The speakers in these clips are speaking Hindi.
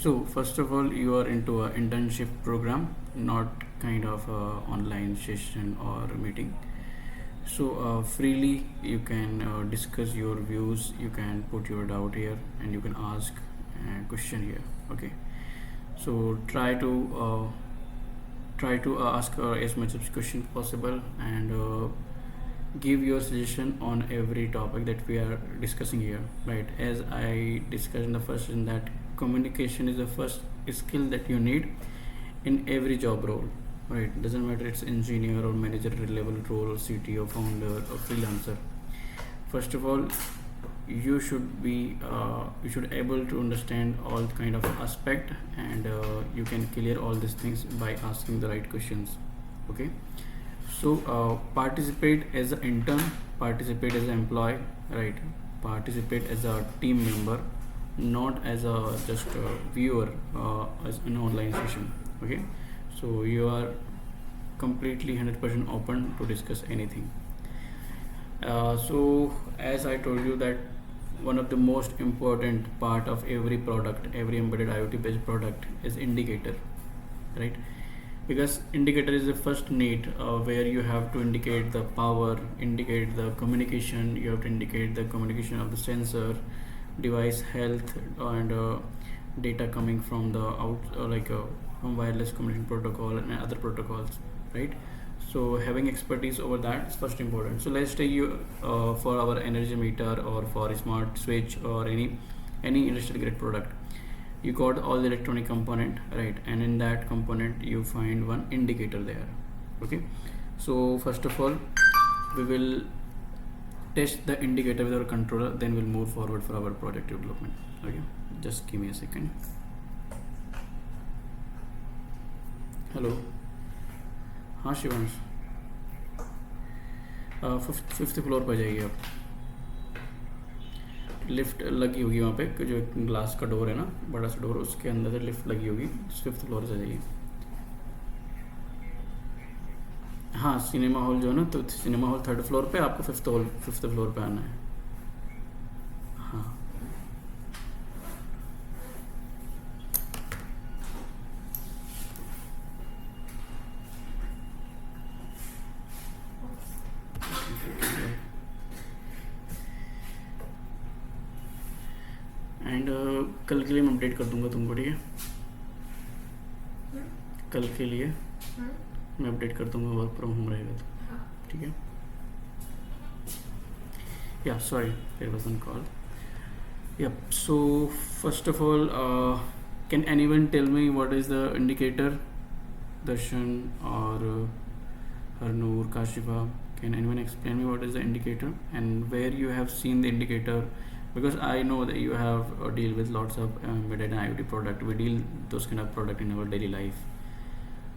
So first of all, you are into an internship program, not kind of a online session or meeting. So freely you can discuss your views, you can put your doubt here, and you can ask a question here. Okay. So try to ask as much of question possible, and give your suggestion on every topic that we are discussing here, right? As I discussed in the first session, that communication is the first skill that you need in every job role, right? Doesn't matter it's engineer or manager level role or CTO, founder or freelancer. First of all, you should able to understand all kind of aspect, and you can clear all these things by asking the right questions. Okay. So participate as an intern, participate as an employee, right? Participate as a team member, not as a just a viewer as an online session. Okay. So you are completely 100% open to discuss anything. So as I told you that one of the most important part of every product, every embedded IoT based product, is indicator, right? Because indicator is the first need where you have to indicate the power, indicate the communication, you have to indicate the communication of the sensor, device health, and data coming from the from wireless communication protocol and other protocols, right? So having expertise over that is first important. So let's take you for our energy meter or for a smart switch or any industrial grade product. You got all the electronic component, right? And in that component you find one indicator there. Okay. So first of all, we will test the indicator with our controller, then we'll move forward for our project development. Okay, just give me a second. Hello, हाँ शिवांश, फिफ्थ फ्लोर पर जाइए आप. लिफ्ट लगी होगी वहाँ पे, जो ग्लास का डोर है ना, बड़ा सा डोर, उसके अंदर से लिफ्ट लगी होगी, फिफ्थ फ्लोर से जाइए. हाँ, सिनेमा हॉल जो है ना, तो सिनेमा हॉल थर्ड फ्लोर पे, आपको फिफ्थ फ्लोर पे आना है. हाँ. एंड कल के लिए मैं अपडेट कर दूंगा तुमको, ठीक है? कल के लिए मैं अपडेट कर दूंगा, वर्क फ्रॉम होम रहेगा तो, ठीक है? या sorry, there was one call. Yep. So first of all, can anyone tell me what is the indicator? Darshan or Harnoor, Kashifa, can anyone explain me what is the indicator and where you have seen the indicator? Because I know that you have deal with lots of embedded IoT product. We deal those kind of product in our daily life.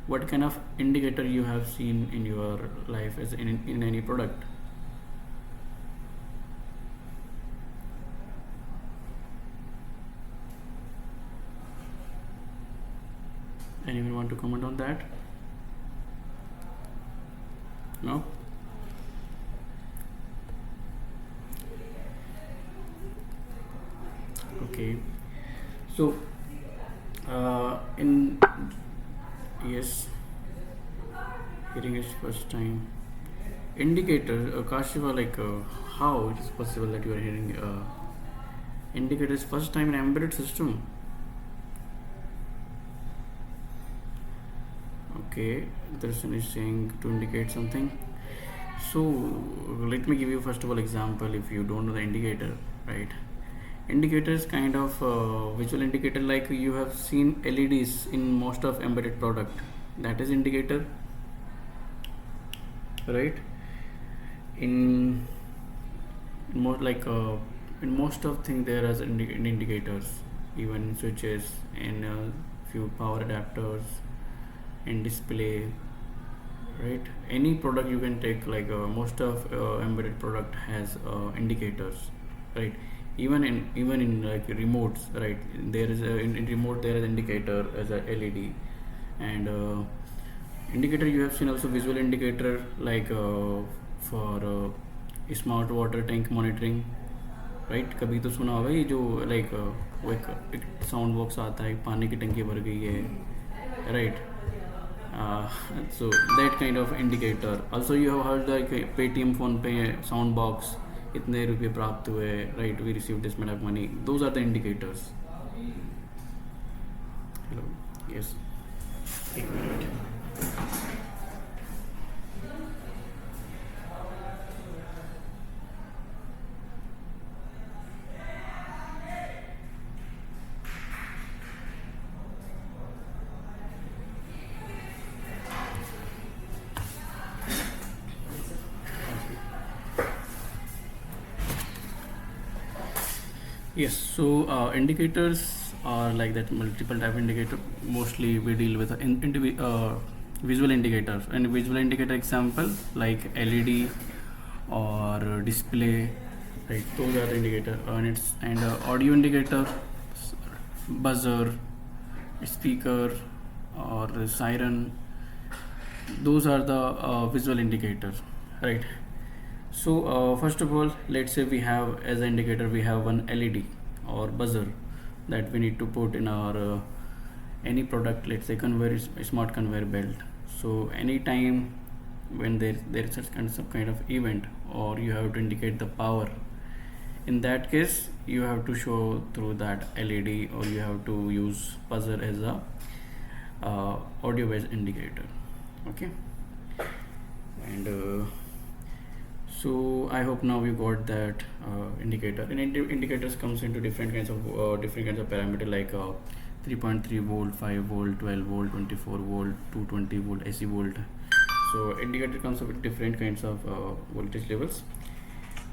What kind of indicator you have seen in your life as in any product? Anyone want to comment on that? No? Okay. So, in yes, hearing is first time. Indicator, Kashiva, like how it is possible that you are hearing indicator is first time in embedded system? Okay, Darshan is saying to indicate something. So let me give you first of all example. If you don't know the indicator, right? Indicator is kind of visual indicator, like you have seen LEDs in most of embedded product. That is indicator, right? In more like in most of things there are indicators, even switches and few power adapters and display, right? Any product you can take, like most of embedded product has indicators, right? Even in like remotes, right? There is in remote there is indicator as a LED, and indicator you have seen also visual indicator, like for smart water tank monitoring, right. कभी तो सुना होगा ये जो लाइक वो एक साउंड बॉक्स आता है, पानी की टंकी भर गई है, right. So that kind of indicator. Also you have heard like Paytm, phone pay, sound box, इतने रुपये प्राप्त हुए, right, we received this much of money. Those are the indicators. Hello. Yes. एक minute. Yes, so indicators are like that, multiple type indicator. Mostly we deal with visual indicators, and visual indicator example like LED or display, right? Those are the indicator, and audio indicator, buzzer, speaker, or siren. Those are the visual indicators, right? So first of all, let's say we have as an indicator we have one LED or buzzer that we need to put in our any product, let's say conveyor, smart conveyor belt. So anytime when there is some kind of event, or you have to indicate the power, in that case you have to show through that LED, or you have to use buzzer as a audio based indicator. Okay. And so I hope now you got that indicator. And indicators comes into different kinds of parameter like 3.3 volt, 5 volt, 12 volt, 24 volt, 220 volt, AC volt. So indicator comes with different kinds of voltage levels.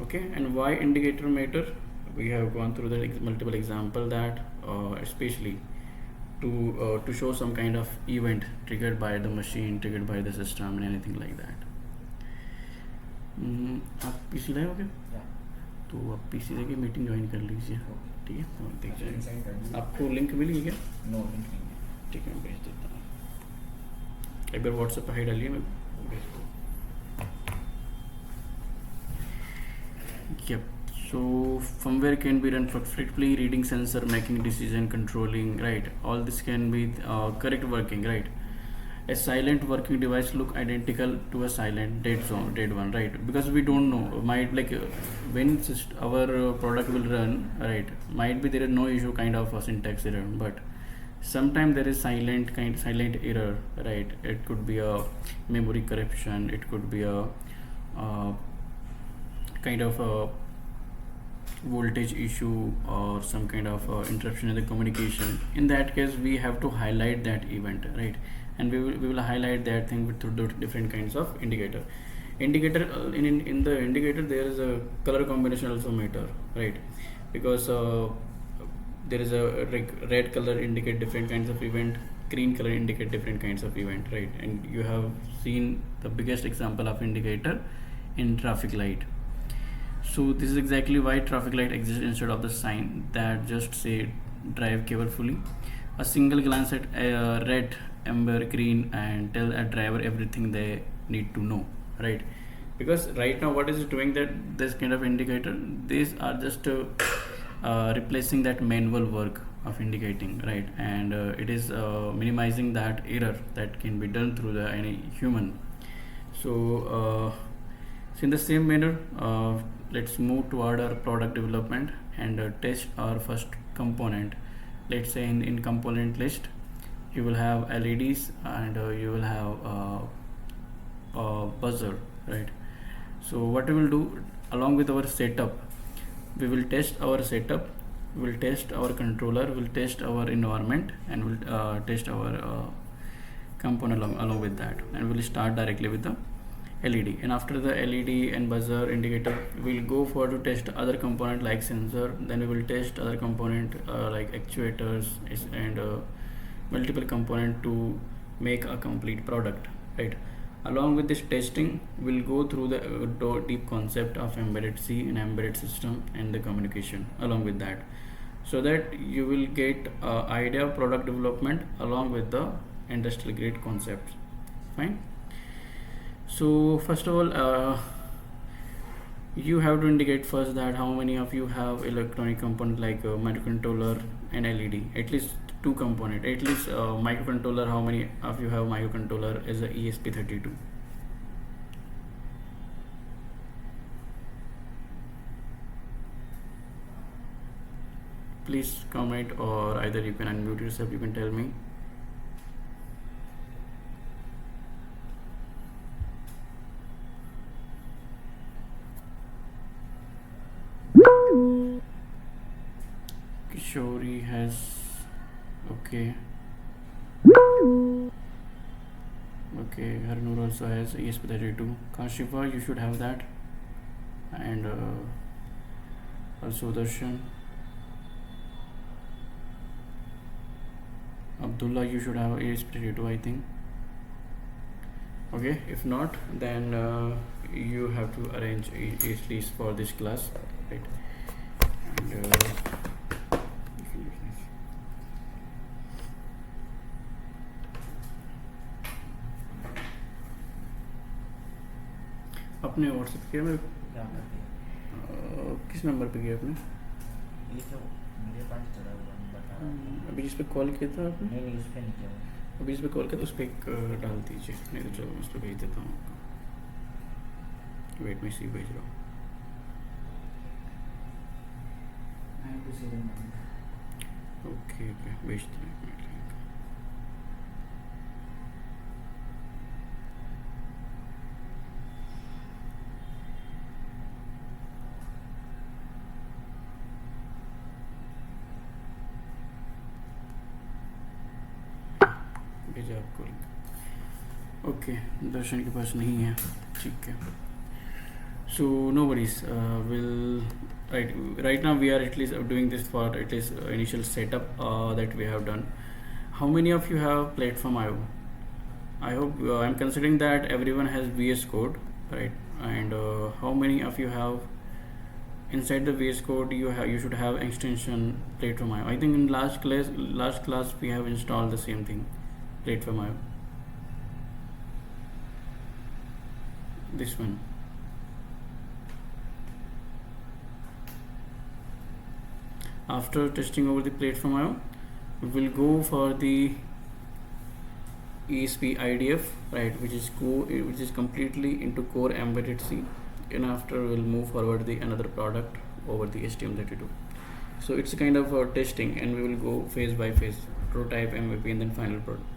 Okay, and why indicator matter? We have gone through the multiple example that especially to show some kind of event triggered by the machine, triggered by the system, and anything like that. आप पीसी लाए हो क्या? तो आप पीसी लेके मीटिंग ज्वाइन कर लीजिए, ठीक है? और देख जाइए. आपको लिंक मिली है क्या? नो लिंक नहीं है. ठीक है, मैं भेज देता हूँ. एक बार व्हाट्सएप पर हाई डालिए, मैं भेज दूँ. Yep. So firmware can be run flexibly, reading sensor, making decision, controlling, right? All this can be correct working, right? A silent working device look identical to a silent dead one, right? Because we don't know, might like when our product will run, right? Might be there is no issue, kind of a syntax error, but sometimes there is silent error, right? It could be a memory corruption, it could be a kind of a voltage issue, or some kind of interruption in the communication. In that case we have to highlight that event, right? And we will highlight that thing with through the different kinds of indicator. In the indicator there is a color combination also matter, right? Because there is a red color indicate different kinds of event, green color indicate different kinds of event, right? And you have seen the biggest example of indicator in traffic light. So this is exactly why traffic light exists instead of the sign that just say drive carefully. A single glance at red, amber, green, and tell a driver everything they need to know, right? Because right now what is it doing, that this kind of indicator, these are just replacing that manual work of indicating, right? And it is minimizing that error that can be done through the any human. So in the same manner, let's move toward our product development and test our first component. Let's say in component list you will have LEDs, and you will have a buzzer, right? So what we will do, along with our setup, we will test our setup, we will test our controller, we will test our environment, and we will test our component along with that. And we will start directly with the LED, and after the LED and buzzer indicator we will go for to test other component like sensor. Then we will test other component like actuators and multiple component to make a complete product, right? Along with this testing we'll go through the deep concept of embedded C and embedded system and the communication along with that, so that you will get idea of product development along with the industrial grade concepts. Fine. So first of all, you have to indicate first that how many of you have electronic component like microcontroller and LED, at least two component, at least microcontroller, how many of you have microcontroller is a ESP32. Please comment, or either you can unmute yourself, you can tell me. Kishori has, okay. Okay, Harnoor also has ESP32. Kashifa, you should have that. And also Darshan. Abdullah, you should have ESP32, I think. Okay, if not, then you have to arrange at least for this class, right? And अपने व्हाट्सएप किया मैं किस नंबर पे किया आपने? ये तो मेरे पास चला हुआ बता रहा हूँ। अभी जिस पे कॉल किया था आपने? नहीं उस पर नहीं किया। अभी जिस पे कॉल किया था उस पर एक डाल दीजिए, नहीं तो चलो उस पर भेज देता हूँ आपको। वेट में सी भेज रहा हूँ। ओके ओके, भेजते हैं एक मिनट। भेजा आपको लिंक। ओके, दर्शन के पास नहीं है, ठीक है। So no worries, right now we are at least doing this for at least initial setup that we have done. How many of you have Platform IO? I hope I'm considering that everyone has VS Code, right? And how many of you have inside the VS Code you should have extension Platform IO? I think in last class we have installed the same thing, Platform IO. This one. After testing over the Platform IO, we will go for the ESP IDF, right, which is completely into core embedded C, and after we'll move forward the another product over the STM32. So it's a kind of testing, and we will go phase by phase, prototype, MVP, and then final product.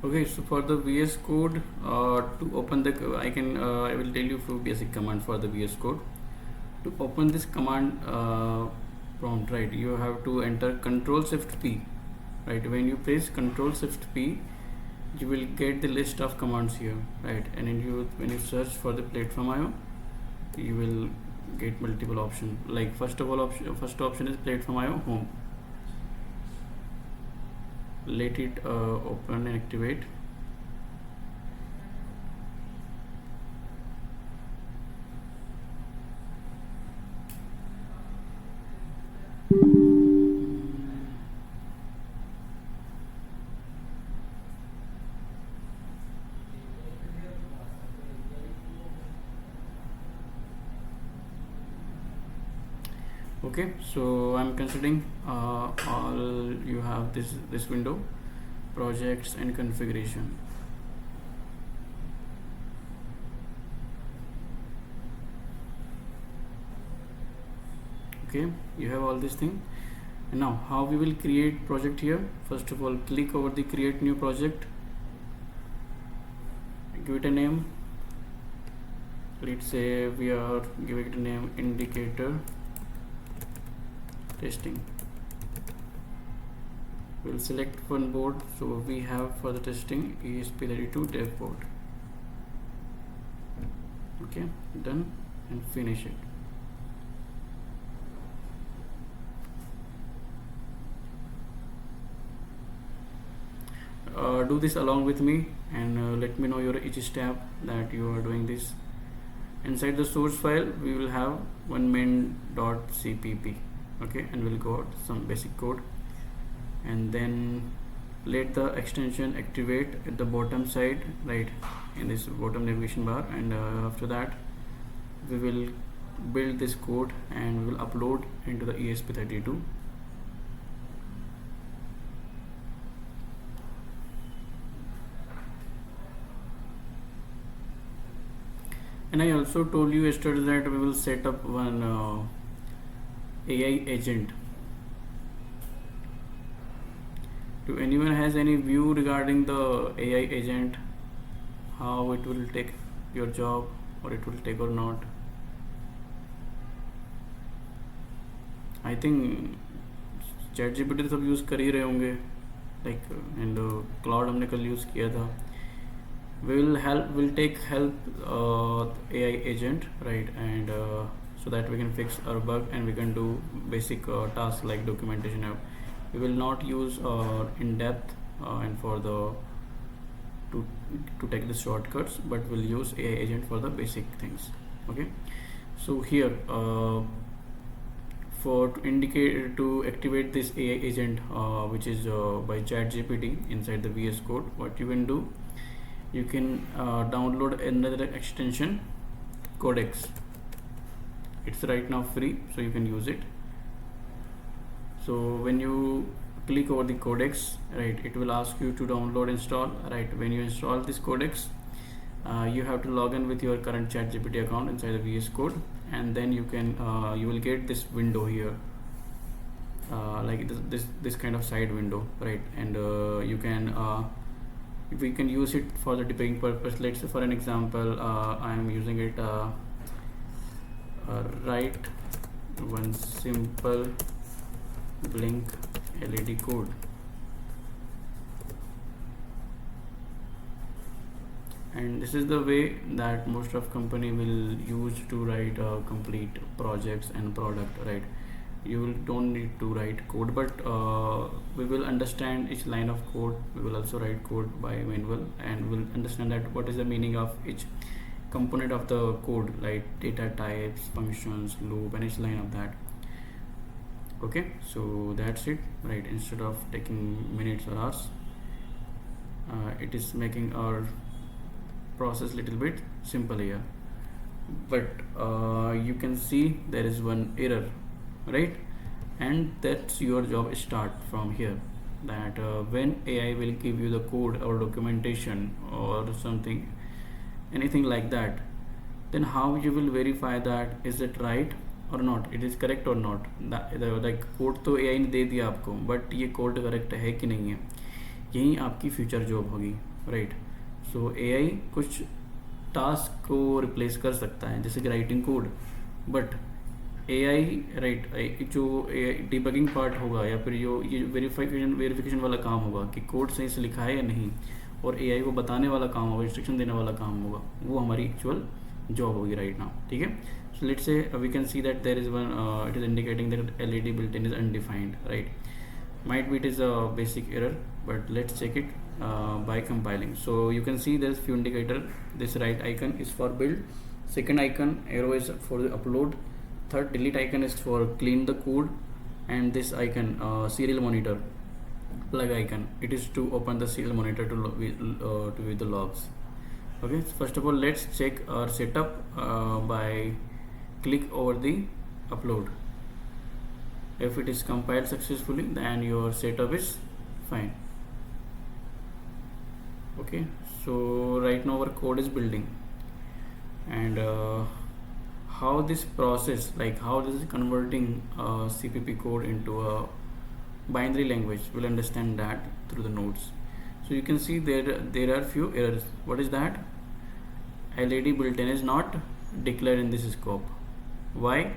Okay, so for the VS Code, to open the, I will tell you a few basic command for the VS Code. To open this command prompt, right, you have to enter Control-Shift-P, right. When you press Control-Shift-P, you will get the list of commands here, right, and when you search for the Platform IO, you will get multiple options. Like first option is Platform IO Home. Let it open and activate. Okay, so I'm considering all you have this window, projects and configuration. Okay, you have all this thing. And now how we will create project here? First of all, click over the create new project, give it a name. Let's say we are giving it a name indicator testing. we'll select one board. So we have for the testing ESP32 dev board. Okay, done, and finish it. Do this along with me and let me know your each step that you are doing this. Inside the source file we will have one main.cpp. okay, and we'll go out some basic code, and then let the extension activate at the bottom side, right, in this bottom navigation bar, and after that we will build this code and we will upload into the ESP32. And I also told you yesterday that we will set up one AI agent. Do anyone has any view regarding the AI agent, how it will take your job, or it will take or not? I think ChatGPT सब यूज़ कर ही रहे होंगे, like and Claude हमने कल यूज़ किया था. We'll take help AI agent, right, and so that we can fix our bug and we can do basic tasks like documentation. We will not use in depth and for the to take the shortcuts, but we'll use AI agent for the basic things. Okay, so here to activate this AI agent which is by ChatGPT inside the VS Code, what you can do, you can download another extension, Codex. It's right now free, so you can use it. So when you click over the Codex, right, it will ask you to download, install, right. When you install this Codex, you have to log in with your current ChatGPT account inside the VS Code, and then you can you will get this window here, like this kind of side window, right, and you can if we can use it for the debugging purpose. Let's say for an example, I am using it write one simple blink LED code. And this is the way that most of company will use to write complete projects and product, right. You don't need to write code, but we will understand each line of code. We will also write code by manual, and we'll understand that what is the meaning of each component of the code, like data types, functions, loop, and each line of that. Okay, so that's it, right. Instead of taking minutes or hours, it is making our process little bit simple here. But you can see there is one error, right, and that's your job start from here, that when AI will give you the code or documentation or something, anything like that, then how you will verify that is it right or not, it is correct or not. Like code तो AI ने दे दिया आपको, बट ये कोड करेक्ट है कि नहीं है, यही आपकी फ्यूचर जॉब होगी, राइट. सो AI कुछ टास्क को रिप्लेस कर सकता है, जैसे कि writing code, but AI, right, जो डिबगिंग पार्ट होगा या फिर जो ये वेरिफिकेशन वाला काम होगा कि कोड सही से लिखा है या नहीं, और AI को बताने वाला काम होगा, इंस्ट्रक्शन देने वाला काम होगा, वो हमारी एक्चुअल जॉब होगी राइट नाउ. ठीक है. So let's say we can see that there is one it is indicating that LED built-in is undefined, right. Might be it is a basic error, but let's check it by compiling. So you can see there is few indicator. This right icon is for build, second icon arrow is for the upload, third delete icon is for clean the code, and this icon serial monitor plug icon, it is to open the serial monitor to view the logs. Okay, so first of all let's check our setup by click over the upload. If it is compiled successfully, then your setup is fine. Okay, so right now our code is building, and how this process, like how this is converting CPP code into a binary language, we'll understand that through the nodes. So you can see there are few errors. What is that? LED built-in is not declared in this scope. Why?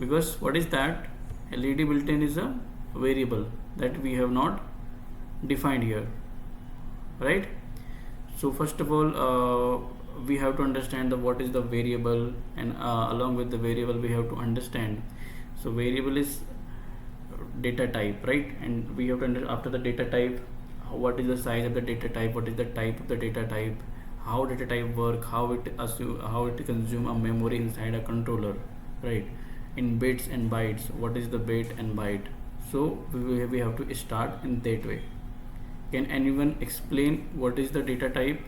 Because what is that? LED built-in is a variable that we have not defined here, right? So first of all, we have to understand what is the variable, and along with the variable we have to understand, so variable is data type, right? And we have to after the data type, what is the size of the data type, what is the type of the data type, how data type work, how it consume a memory inside a controller, right? In bits and bytes, what is the bit and byte. So we have to start in that way. Can anyone explain what is the data type?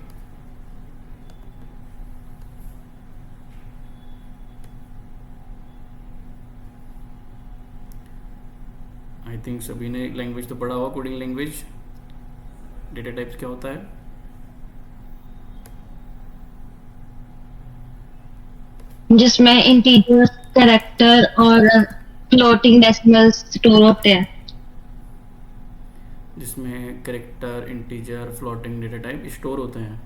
I think सभी ने लैंग्वेज तो पढ़ा होगा, कोडिंग लैंग्वेज। डेटा टाइप्स क्या होता है? जिसमें इंटीजर्स, कैरेक्टर और फ्लोटिंग डेसिमल्स स्टोर होते हैं। जिसमें character, integer, floating data type store होते हैं।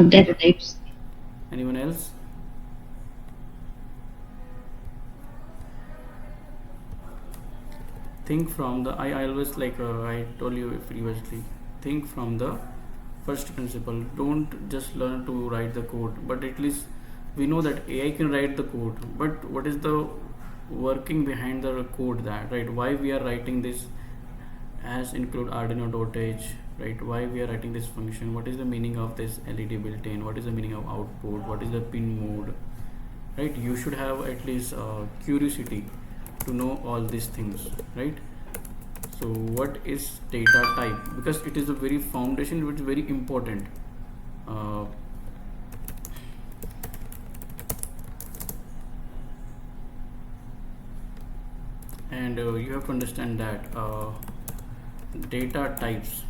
Data types. Anyone else? Think from the I always I told you previously, think from the first principle. Don't just learn to write the code, but at least we know that AI can write the code, but what is the working behind the code, that right? Why we are writing this as include Arduino.h, right? Why we are writing this function? What is the meaning of this LED built-in? What is the meaning of output? What is the pin mode, right? You should have at least curiosity to know all these things, right? So what is data type? Because it is a very foundation which is very important. And you have to understand that data types.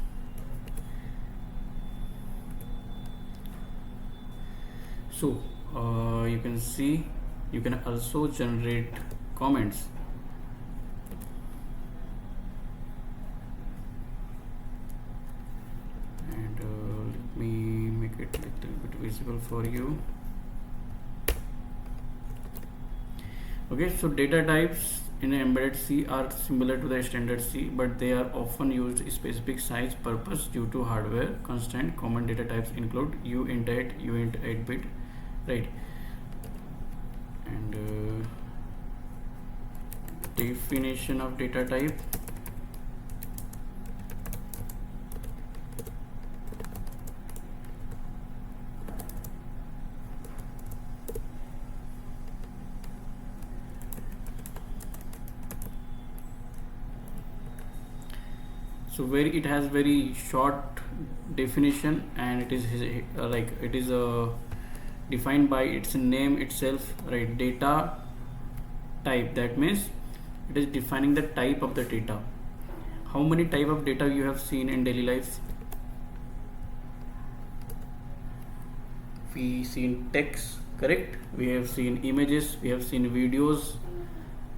So you can see, you can also generate comments. And let me make it a little bit visible for you. Okay, so data types in embedded C are similar to the standard C, but they are often used specific size purpose due to hardware constraint. Common data types include uint8, uint8-bit, right? And definition of data type. So very, it has very short definition, and it is defined by its name itself, right? Data type, that means it is defining the type of the data. How many type of data you have seen in daily life? We seen text, correct? We have seen images, we have seen videos,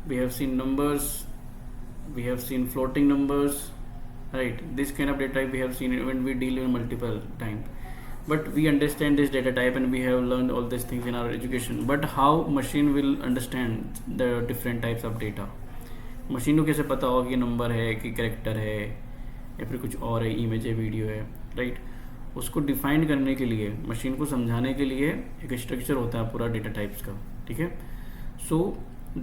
we have seen numbers, we have seen floating numbers, right? This kind of data type we have seen when we deal with multiple times. But we understand this data type and we have learned all these things in our education. But how machine will understand the different types of data? Machine को कैसे पता होगा कि नंबर है, कि कैरेक्टर है, या फिर कुछ और है, इमेज है, वीडियो है, राइट? उसको डिफाइन करने के लिए, मशीन को समझाने के लिए एक स्ट्रक्चर होता है पूरा डेटा टाइप्स का, ठीक है? सो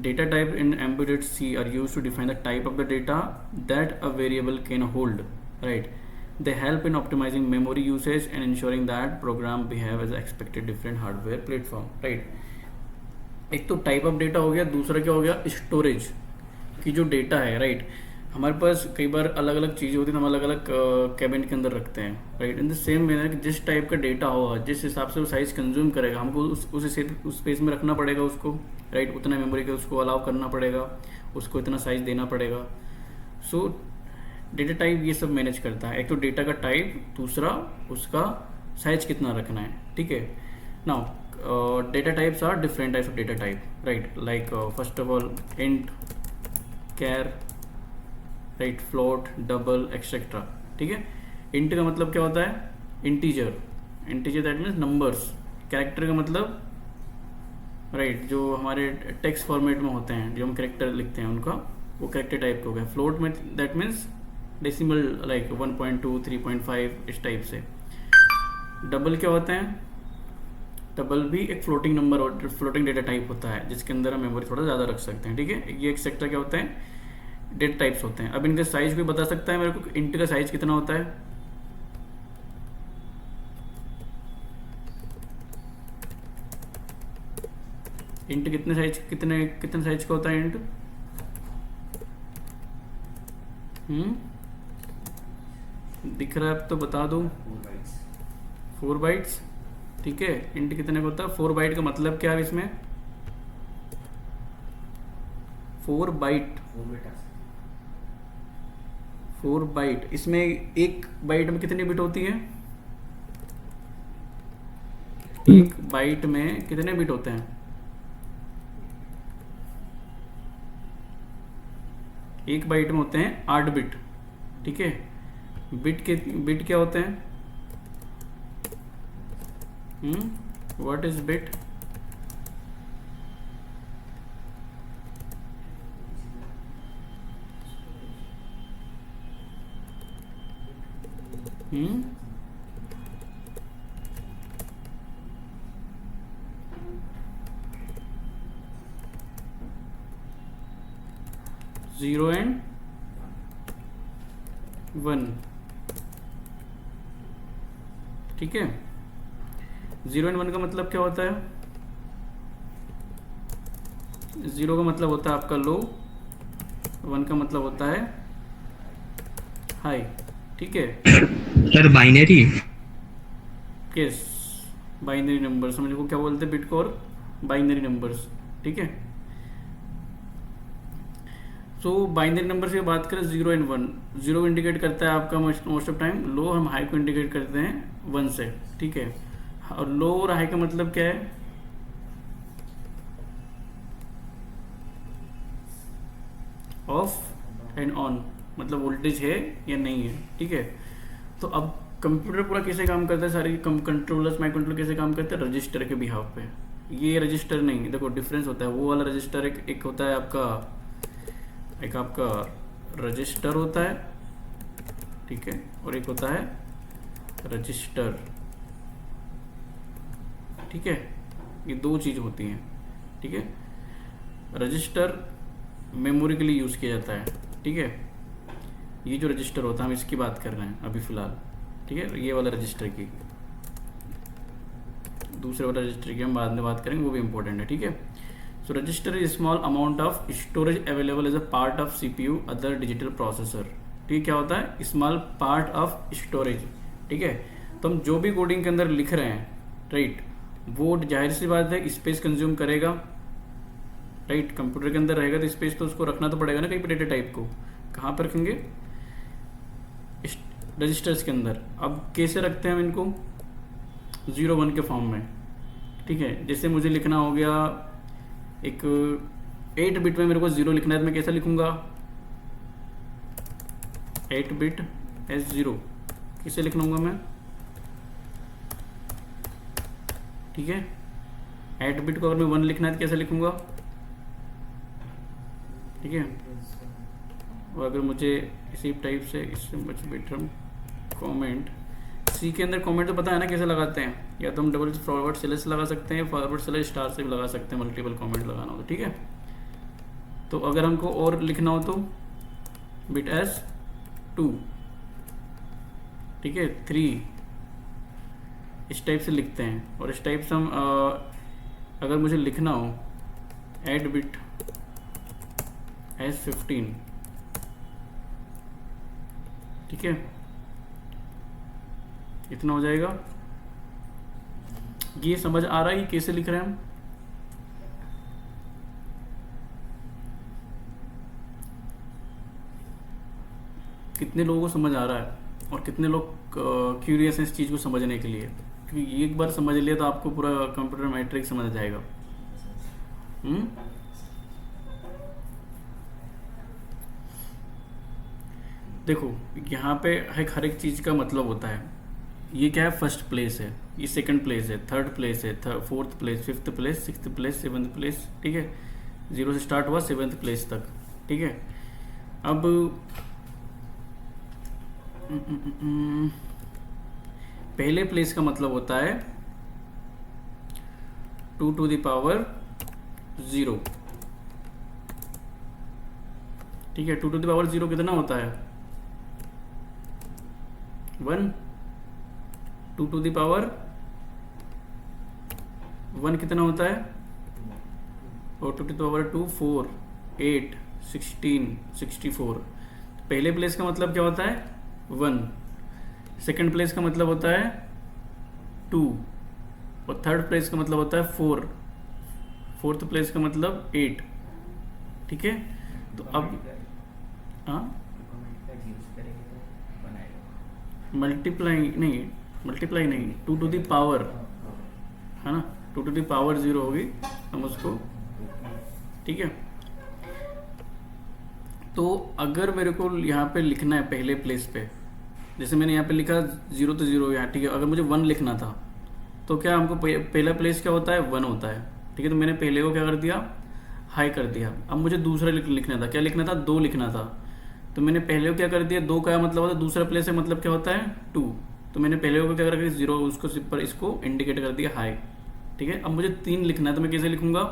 data type in embedded C are used to define the type of the data that a variable can hold, right? They help in optimizing memory usage and ensuring that program behave as expected different hardware platform, right? एक तो टाइप ऑफ डेटा हो गया, दूसरा क्या हो गया, स्टोरेज की जो डेटा है, राइट? हमारे पास कई बार अलग अलग चीज़ें होती हैं, हम अलग अलग कैबिनेट के अंदर रखते हैं, right? In the same manner, जिस टाइप का डेटा होगा, जिस हिसाब से वो साइज कंज्यूम करेगा, हमको उस स्पेस में रखना पड़ेगा उसको, राइट? उतना मेमोरी का उसको अलाउ करना पड़ेगा, उसको इतना साइज देना पड़ेगा। सो डेटा टाइप ये सब मैनेज करता है। एक तो डेटा का टाइप, दूसरा उसका साइज कितना रखना है, ठीक है? Now data types are different types of data type, right? Like first of all int, char, right, float, double, etcetera, ठीक है? इंट का मतलब क्या होता है? Integer, integer that means numbers. Character का मतलब, राइट, जो हमारे टेक्स्ट फॉर्मेट में होते हैं, जो हम कैरेक्टर लिखते हैं उनका, वो कैरेक्टर टाइप का हो गया। फ्लोट में दैट मीन्स डेसिमल लाइक 1.2 3.5 इस टाइप से। डबल क्या होता है? डबल भी एक फ्लोटिंग नंबर और फ्लोटिंग डेटा टाइप होता है जिसके अंदर हम मेमोरी थोड़ा ज़्यादा रख सकते हैं, ठीक है। ये एक सेक्टर क्या होते हैं? डेटा टाइप्स होते हैं। अब इनका साइज भी बता सकता है मेरे को, इंट का साइज कितना होता है? इंट कितने साइज का होता है इंट? दिख रहा है अब तो बता दो। 4 बाइट्स, ठीक है। इंट कितने का होता है? 4 बाइट का मतलब क्या है इसमें? 4 बाइट इसमें एक बाइट में कितनी बिट होती है? एक बाइट में कितने बिट होते हैं? एक बाइट में होते हैं 8 बिट, ठीक है। बिट क्या होते हैं? What is bit? Zero and 1, ठीक है। 0 एंड 1 का मतलब क्या होता है? 0 का मतलब होता है आपका लो, 1 का मतलब होता है हाई, ठीक है। Sir binary, yes, binary numbers समझ को क्या बोलते हैं? बिट को और बाइनरी नंबर्स, ठीक है। सो बाइनरी नंबर से बात करें 0 एंड 1, 0 इंडिकेट करता है आपका मोस्ट ऑफ टाइम लो, हम हाई को इंडिकेट करते हैं 1 से, ठीक है। और लो और हाई का मतलब क्या है? ऑफ एंड ऑन, मतलब वोल्टेज है या नहीं है, ठीक है। तो अब कंप्यूटर पूरा कैसे काम करता है? सारे कंट्रोलर्स, माइक्रो कंट्रोलर कैसे काम करते हैं? रजिस्टर के बिहाफ पे। ये रजिस्टर नहीं, देखो डिफरेंस होता है। वो वाला रजिस्टर एक होता है आपका रजिस्टर होता है, ठीक है, और एक होता है रजिस्टर, ठीक है। ये दो चीज होती हैं, ठीक है। रजिस्टर मेमोरी के लिए यूज किया जाता है, ठीक है। ये जो रजिस्टर होता है हम इसकी बात कर रहे हैं अभी फिलहाल, ठीक है। ये वाला रजिस्टर की, दूसरे वाला रजिस्टर की हम बाद में बात करेंगे, वो भी इंपॉर्टेंट है, ठीक है। So register is small amount of storage available as a part of CPU other digital processor, ठीक है। क्या होता है? स्मॉल पार्ट ऑफ स्टोरेज, ठीक है। तो हम जो भी कोडिंग के अंदर लिख रहे हैं, राइट, वो जाहिर सी बात है स्पेस कंज्यूम करेगा, राइट। कंप्यूटर के अंदर रहेगा तो स्पेस तो उसको रखना तो पड़ेगा ना कहीं पे डेटा टाइप को। कहाँ पर रखेंगे? रजिस्टर्स के अंदर। अब कैसे रखते हैं हम इनको? 0-1 के फॉर्म में, ठीक है। जैसे मुझे लिखना हो गया एक 8 बिट में मेरे को 0 लिखना है, तो मैं कैसा लिखूंगा? 8 बिट एस 0 किसे लिख लूंगा मैं, ठीक है। 8 बिट को अगर मैं 1 लिखना है तो कैसे लिखूंगा, ठीक है। और अगर मुझे इसी टाइप से इससे मच बेटर कमेंट, सी के अंदर कमेंट तो पता है ना कैसे लगाते हैं, या तो हम डबल फॉरवर्ड स्लैश लगा सकते हैं, फॉरवर्ड स्लैश स्टार से भी लगा सकते हैं, मल्टीपल कमेंट लगाना हो तो, ठीक है। तो अगर हमको और लिखना हो तो बिट एस 2, ठीक है, 3 इस टाइप से लिखते हैं। और इस टाइप से हम अगर मुझे लिखना हो ऐड बिट एस 15, ठीक है, इतना हो जाएगा। ये समझ आ रहा है कैसे लिख रहे हैं हम? कितने लोगों को समझ आ रहा है और कितने लोग क्यूरियस हैं इस चीज़ को समझने के लिए? क्योंकि एक बार समझ लिया तो आपको पूरा कंप्यूटर मैट्रिक्स समझ जाएगा। देखो यहाँ पे हर एक चीज़ का मतलब होता है। ये क्या है? फर्स्ट प्लेस है, ये सेकंड प्लेस है, थर्ड प्लेस है, fourth place, fifth place, sixth place, seventh place, ठीक है। 0 से स्टार्ट हुआ 7th प्लेस तक, ठीक है। अब पहले प्लेस का मतलब होता है 2 to the power 0। ठीक है, 2 to the power 0 कितना होता है 1। 2 to the power 1 कितना होता है, और 2 to the power 2 4 8 16 64। पहले प्लेस का मतलब क्या होता है 1, सेकंड प्लेस का मतलब होता है 2, और थर्ड प्लेस का मतलब होता है 4, फोर्थ प्लेस का मतलब 8। ठीक है, तो अब हाँ मल्टीप्लाई नहीं 2 to the पावर है ना, 2 to the पावर 0 होगी हम उसको। ठीक है, तो अगर मेरे को यहाँ पे लिखना है पहले प्लेस पे, जैसे मैंने यहाँ पे लिखा 0 तो 0 यहाँ, ठीक है, अगर मुझे 1 लिखना था तो क्या हमको पहला प्लेस क्या होता है 1 होता है। ठीक है, तो मैंने पहले को क्या कर दिया हाई कर दिया। अब मुझे दूसरा लिखना था, क्या लिखना था 2 लिखना था, तो मैंने पहले को क्या कर दिया 2 का मतलब होता है दूसरा प्लेस है मतलब क्या होता है 2, तो मैंने पहले को क्या कर दिया 0 उसको पर इसको इंडिकेट कर दिया हाई। ठीक है, अब मुझे 3 लिखना है तो मैं कैसे लिखूंगा,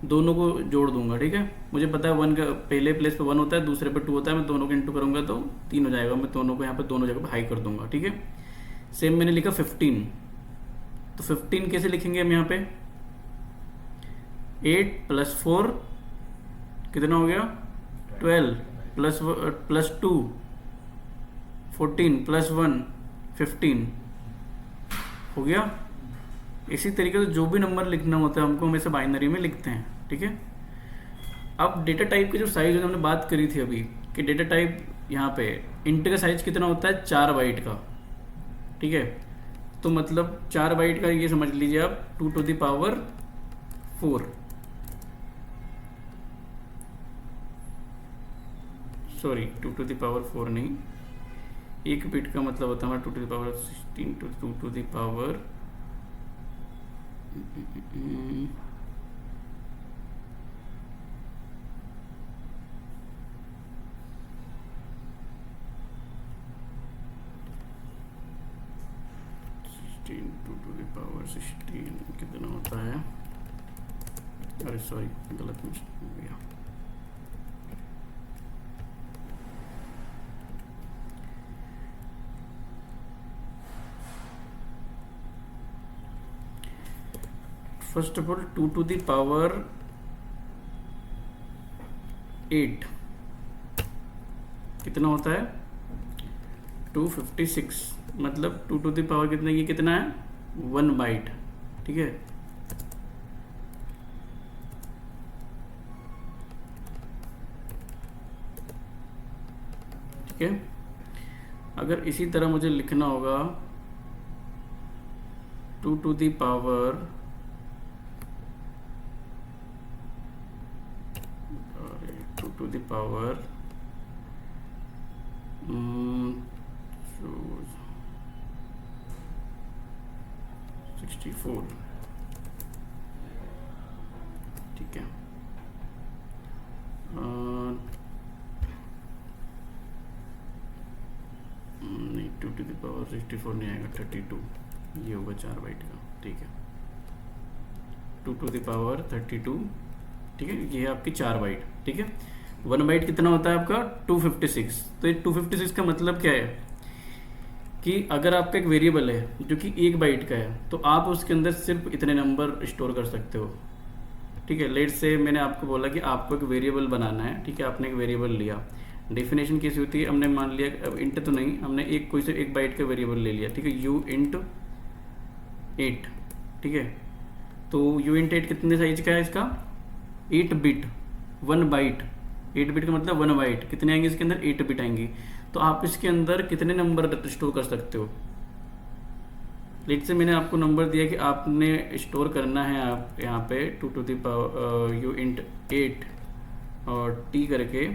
दोनों को जोड़ दूंगा। ठीक है, मुझे पता है 1 का पहले प्लेस पे 1 होता है, दूसरे पे 2 होता है, मैं दोनों को इंटू करूंगा तो 3 हो जाएगा, मैं दोनों को यहाँ पे दोनों जगह पे हाई कर दूंगा। ठीक है, सेम मैंने लिखा 15, तो 15 कैसे लिखेंगे हम यहाँ पे 8 + 4 कितना हो गया 12 + 2 14 + 1 15 हो गया। इसी तरीके से जो भी नंबर लिखना होता है हमको हमेशा बाइनरी में लिखते हैं। ठीक है, अब डेटा टाइप की जो साइज हमने बात करी थी अभी कि डेटा टाइप यहाँ पे इंट का साइज कितना होता है 4 बाइट का। ठीक है, तो मतलब 4 बाइट का ये समझ लीजिए आप 2 to the power 4, sorry 2 to the power 4 नहीं, 1 बिट का मतलब होता है हमारा 2 to the power 16 to 2 to the power 16 कितना होता है, अरे सॉरी गलत मिस्टेक हो गया। First of all 2 to the power 8 कितना होता है 256, मतलब 2 to the power कितना, ये कितना है 1 बाइट। ठीक है, ठीक है, अगर इसी तरह मुझे लिखना होगा 2 to the power 2 to the power 64। ठीक है, नहीं 2 to the power 64 नहीं आएगा, 32 ये होगा 4 बाइट का। ठीक है, 2 to the power 32। ठीक है, ये है आपकी 4 बाइट। ठीक है, 1 बाइट कितना होता है आपका 256, तो ये 256 का मतलब क्या है कि अगर आपका एक वेरिएबल है जो कि 1 बाइट का है तो आप उसके अंदर सिर्फ इतने नंबर स्टोर कर सकते हो। ठीक है, लेट से मैंने आपको बोला कि आपको एक वेरिएबल बनाना है। ठीक है, आपने एक वेरिएबल लिया, डेफिनेशन कैसी होती है, हमने मान लिया अब इंट तो नहीं, हमने कोई से 1 बाइट का वेरिएबल ले लिया। ठीक है, u int 8। ठीक है, तो u int 8 कितने साइज का है इसका 8 बिट 1 बाइट। 8 बिट का मतलब 1 बाइट, कितने आएंगे इसके अंदर 8 बिट आएंगी। तो आप इसके अंदर कितने नंबर स्टोर कर सकते हो, लेट से मैंने आपको नंबर दिया कि आपने स्टोर करना है आप यहाँ पे 2 to the power u int 8 और t करके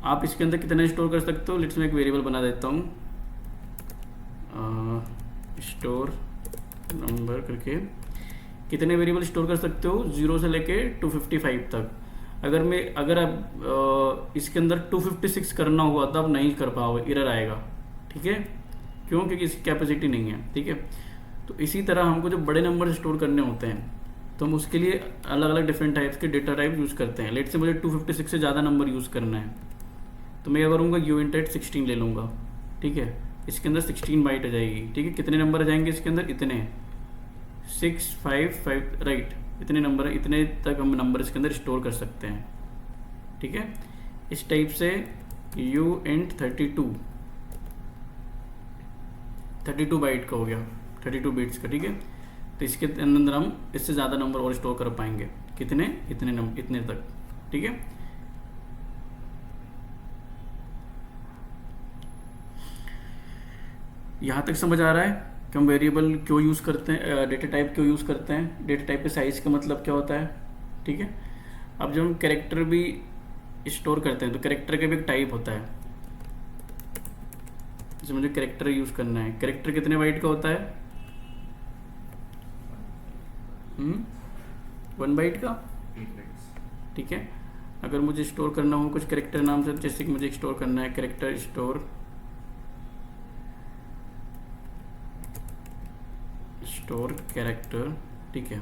आप इसके अंदर कितना स्टोर कर सकते हो। लेट से मैं एक वेरिएबल बना देता हूँ स्टोर नंबर करके, कितने वेरिएबल स्टोर कर सकते हो 0 से लेके 255 तक। अगर आप इसके अंदर 256 करना हुआ तो आप नहीं कर पाओगे, एरर आएगा। ठीक है, क्यों? क्योंकि इसकी कैपेसिटी नहीं है। ठीक है, तो इसी तरह हमको जो बड़े नंबर स्टोर करने होते हैं तो हम उसके लिए अलग अलग डिफरेंट टाइप्स के डेटा टाइप यूज़ करते हैं। लेट से मुझे 256 से ज़्यादा नंबर यूज़ करना है तो मैं क्या करूँगा, uint 16 ले लूँगा। ठीक है, इसके अंदर 16 बाइट आ जाएगी। ठीक है, कितने नंबर आ जाएंगे इसके अंदर? इतने 655, राइट, इतने नंबर, इतने तक हम नंबर इसके अंदर स्टोर कर सकते हैं। ठीक है, इस टाइप से uint 32 बाइट का हो गया, 32 बिट्स का। ठीक है, तो इसके अंदर हम इससे ज़्यादा नंबर और स्टोर कर पाएंगे। कितने? इतने नंबर, इतने तक। ठीक है, यहाँ तक समझ आ रहा है कि हम वेरिएबल क्यों यूज़ करते हैं, डेटा टाइप क्यों यूज़ करते हैं, डेटा टाइप के साइज़ का मतलब क्या होता है। ठीक है, अब जब हम कैरेक्टर भी स्टोर करते हैं तो कैरेक्टर का भी एक टाइप होता है। जैसे मुझे कैरेक्टर यूज़ करना है, कैरेक्टर कितने बाइट का होता है? 1 बाइट का। 8 बिट्स। ठीक है, अगर मुझे स्टोर करना हो कुछ कैरेक्टर नाम से, जैसे कि मुझे स्टोर करना है कैरेक्टर स्टोर कैरेक्टर। ठीक है,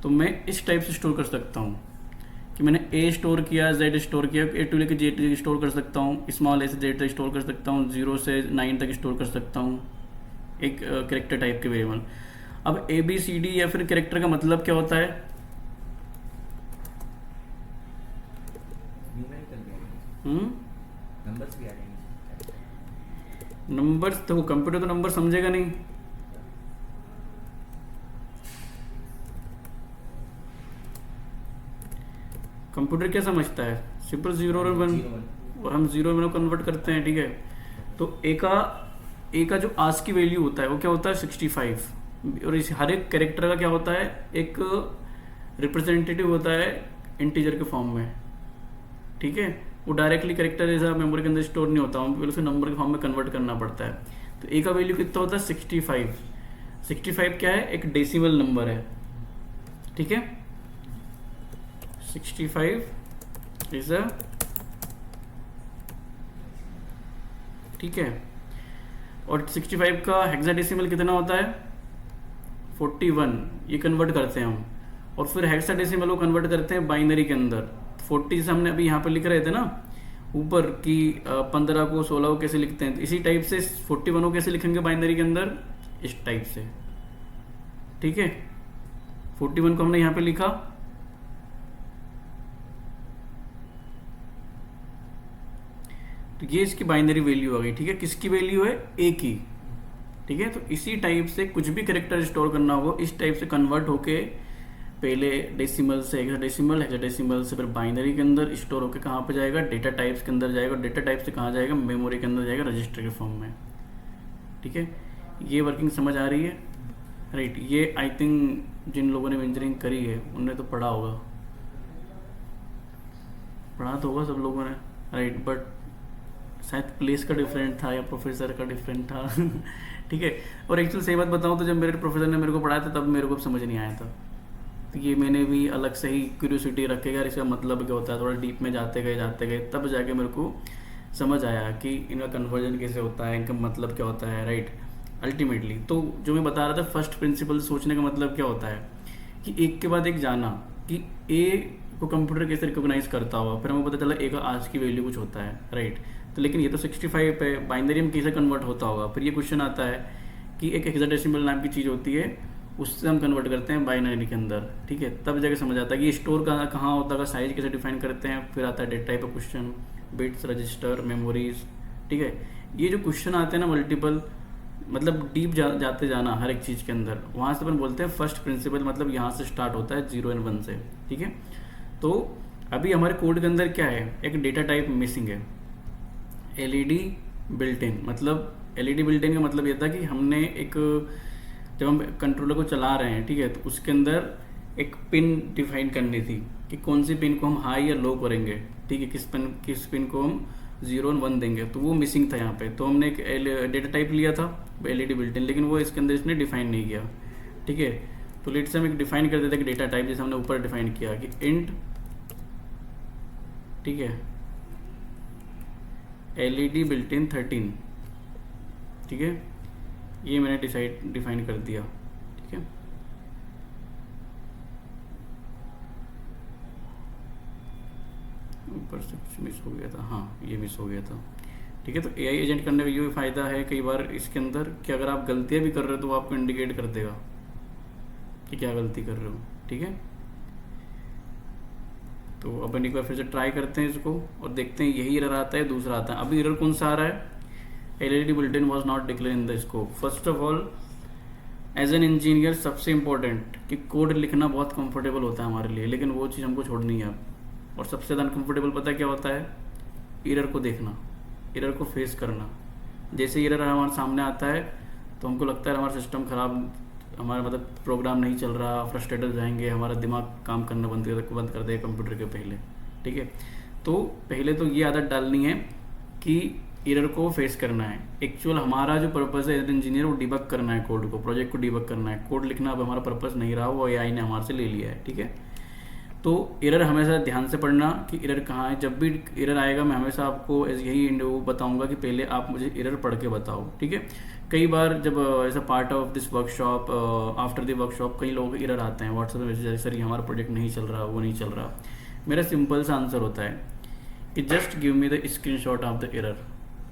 तो मैं इस टाइप से स्टोर कर सकता हूँ कि मैंने ए स्टोर किया, जेड स्टोर किया, ए टू लेकर जेड स्टोर कर सकता हूँ, स्मॉल ए से जेड तक स्टोर कर सकता हूँ, 0 से 9 तक स्टोर कर सकता हूँ, एक कैरेक्टर टाइप के वेरिएबल। अब ए बी सी डी या फिर कैरेक्टर का मतलब क्या होता है? न्यूमेरिकल भी आएंगे, नंबर्स भी आ जाएंगे। नंबर्स तो कंप्यूटर तो नंबर समझेगा नहीं। कंप्यूटर क्या समझता है? सिंपल 0 और 1, और हम 0 में कन्वर्ट करते हैं। ठीक है, तो ए का जो आज की वैल्यू होता है वो क्या होता है? 65। और इस हर एक कैरेक्टर का क्या होता है? एक रिप्रेजेंटेटिव होता है इंटीजर के फॉर्म में। ठीक है, वो डायरेक्टली कैरेक्टर जैसा मेमोरी के अंदर स्टोर नहीं होता, हमें उसे नंबर के फॉर्म में कन्वर्ट करना पड़ता है। तो ए का वैल्यू कितना होता है? 65। 65 क्या है? एक डेसिमल नंबर है। ठीक है, 65 इज अ, ठीक है, और 65 का हेक्साडेसिमल कितना होता है? 41। ये कन्वर्ट करते हैं हम, और फिर हेक्साडेसिमल को कन्वर्ट करते हैं बाइनरी के अंदर। 40 से हमने अभी यहाँ पर लिख रहे थे ना ऊपर कि 15 को 16 को कैसे लिखते हैं, तो इसी टाइप से 41 को कैसे लिखेंगे बाइनरी के अंदर? इस टाइप से। ठीक है, 41 को हमने यहाँ पे लिखा, तो ये इसकी बाइनरी वैल्यू आ गई। ठीक है, किसकी वैल्यू है? ए की। ठीक है, तो इसी टाइप से कुछ भी कैरेक्टर स्टोर करना हो इस टाइप से कन्वर्ट होके पहले डेसिमल से हेक्साडेसिमल, हेक्साडेसिमल से फिर बाइनरी के अंदर स्टोर होके कहाँ पे जाएगा? डेटा टाइप्स के अंदर जाएगा, डेटा टाइप से कहाँ जाएगा? मेमोरी के अंदर जाएगा, रजिस्टर के फॉर्म में। ठीक है, ये वर्किंग समझ आ रही है? राइट, ये आई थिंक जिन लोगों ने इंजीनियरिंग करी है उनने तो पढ़ा होगा, पढ़ा तो होगा सब लोगों ने, राइट, बट शायद प्लेस का डिफरेंट था या प्रोफेसर का डिफरेंट था। ठीक है, और एक्चुअली सही बात बताऊँ तो जब मेरे प्रोफेसर ने मेरे को पढ़ाया था तब मेरे को समझ नहीं आया था। तो ये मैंने भी अलग से ही क्यूरियोसिटी रखेगा इसका मतलब क्या होता है, थोड़ा डीप में जाते गए तब जाके मेरे को समझ आया कि इनका कन्वर्जन कैसे होता है, इनका मतलब क्या होता है। राइट, अल्टीमेटली तो जो मैं बता रहा था फर्स्ट प्रिंसिपल सोचने का मतलब क्या होता है कि एक के बाद एक जाना कि ए को कंप्यूटर कैसे रिकॉग्नाइज करता हुआ, फिर हमें पता चला ए का आज की वैल्यू कुछ होता है। राइट, तो लेकिन ये तो 65 पे बाइनरी में कैसे कन्वर्ट होता होगा। फिर ये क्वेश्चन आता है कि एक हेक्साडेसिमल नाम की चीज़ होती है, उससे हम कन्वर्ट करते हैं बाइनरी के अंदर। ठीक है, तब जाके समझ आता है कि ये स्टोर कहाँ होता है, साइज कैसे डिफाइन करते हैं। फिर आता है data type of question, bits, register, memories. ठीक है, ये जो क्वेश्चन आते हैं ना मल्टीपल, मतलब डीप जाते जाना हर एक चीज़ के अंदर, वहाँ से अपन बोलते हैं फर्स्ट प्रिंसिपल, मतलब यहाँ से स्टार्ट होता है 0 और 1 से। ठीक है, तो अभी हमारे कोड के अंदर क्या है, एक डेटा टाइप मिसिंग है, LED बिल्ट इन। मतलब LED बिल्ट इन का मतलब ये था कि हमने एक, जब हम कंट्रोलर को चला रहे हैं, ठीक है, तो उसके अंदर एक पिन डिफाइन करनी थी कि कौन सी पिन को हम हाई या लो करेंगे। ठीक है, किस पिन को हम 0 और 1 देंगे, तो वो मिसिंग था यहाँ पे। तो हमने एक डेटा टाइप लिया था LED बिल्ट इन, लेकिन वो इसके अंदर इसने डिफाइन नहीं किया। ठीक है, तो लेट से हम एक डिफाइन कर देते हैं कि डेटा टाइप, जैसे हमने ऊपर डिफाइन किया कि इंट, ठीक है, LED बिल्ट इन 13, ठीक है, ये मैंने डिफाइन कर दिया, ठीक है। ऊपर से कुछ मिस हो गया था, हाँ ये मिस हो गया था, ठीक है। तो AI एजेंट करने का ये फ़ायदा है कई बार इसके अंदर कि अगर आप गलतियाँ भी कर रहे हो तो वो आपको इंडिकेट कर देगा कि क्या गलती कर रहे हो, ठीक है। तो अपन एक बार फिर से ट्राई करते हैं इसको और देखते हैं यही एरर आता है दूसरा आता है। अभी एरर कौन सा आ रहा है, LED builtin was not declare in the scope. First of all as an engineer सबसे इम्पोर्टेंट कि कोड लिखना बहुत कंफर्टेबल होता है हमारे लिए, लेकिन वो चीज़ हमको छोड़नी है अब। और सबसे ज़्यादा अनकम्फर्टेबल पता है क्या होता है, एरर को देखना, एरर को फेस करना। जैसे एरर हमारे सामने आता है तो हमको लगता है हमारा सिस्टम ख़राब, हमारा मतलब प्रोग्राम नहीं चल रहा, फ्रस्ट्रेट हो जाएंगे, हमारा दिमाग काम करना बंद कर देगा कंप्यूटर के पहले, ठीक है। तो पहले तो ये आदत डालनी है कि एरर को फेस करना है। एक्चुअल हमारा जो पर्पस है एज इंजीनियर वो डिबग करना है, कोड को, प्रोजेक्ट को डिबग करना है। कोड लिखना अब हमारा पर्पस नहीं रहा, वो AI ने हमारे से ले लिया है, ठीक है। तो एरर हमेशा ध्यान से पढ़ना कि एरर कहाँ है। जब भी एरर आएगा मैं हमेशा आपको यही बताऊंगा कि पहले आप मुझे एरर पढ़ के बताओ, ठीक है। कई बार जब as a part of this workshop, after the workshop कई लोग एरर आते हैं व्हाट्सएप में मैसेज, सर ये हमारा प्रोजेक्ट नहीं चल रहा, वो नहीं चल रहा। मेरा सिंपल सा आंसर होता है कि just give me the screenshot of the error.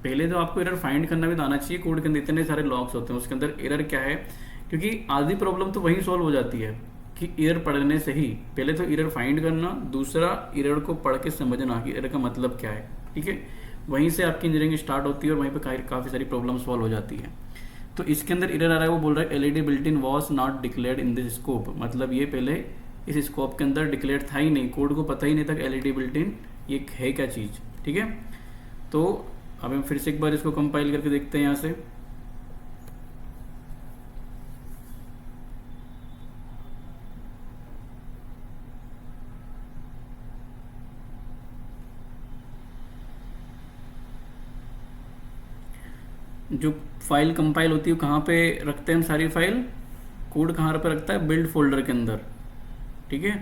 पहले तो आपको एरर फाइंड करना भी तो आना चाहिए। कोड के अंदर इतने सारे लॉग्स होते हैं, उसके अंदर एरर क्या है, क्योंकि आधी प्रॉब्लम तो वहीं सॉल्व हो जाती है कि एरर पढ़ने से ही। पहले तो एरर फाइंड करना, दूसरा एरर को पढ़ के समझना कि एरर का मतलब क्या है, ठीक है। वहीं से आपकी इंजीनियरिंग स्टार्ट होती है और वहीं पे काफ़ी सारी प्रॉब्लम सॉल्व हो जाती है। तो इसके अंदर एरर आ रहा है, वो बोल रहा है LED built in was not declared in this scope. मतलब ये पहले इस स्कोप के अंदर डिक्लेयर था ही नहीं, कोड को पता ही नहीं था कि LED बिल्ट इन ये है क्या चीज़, ठीक है। तो अब हम फिर से एक बार इसको कंपाइल करके देखते हैं यहाँ से। जो फाइल कंपाइल होती है कहाँ पे रखते हैं हम सारी फाइल, कोड कहाँ पे रखता है, बिल्ड फोल्डर के अंदर, ठीक है।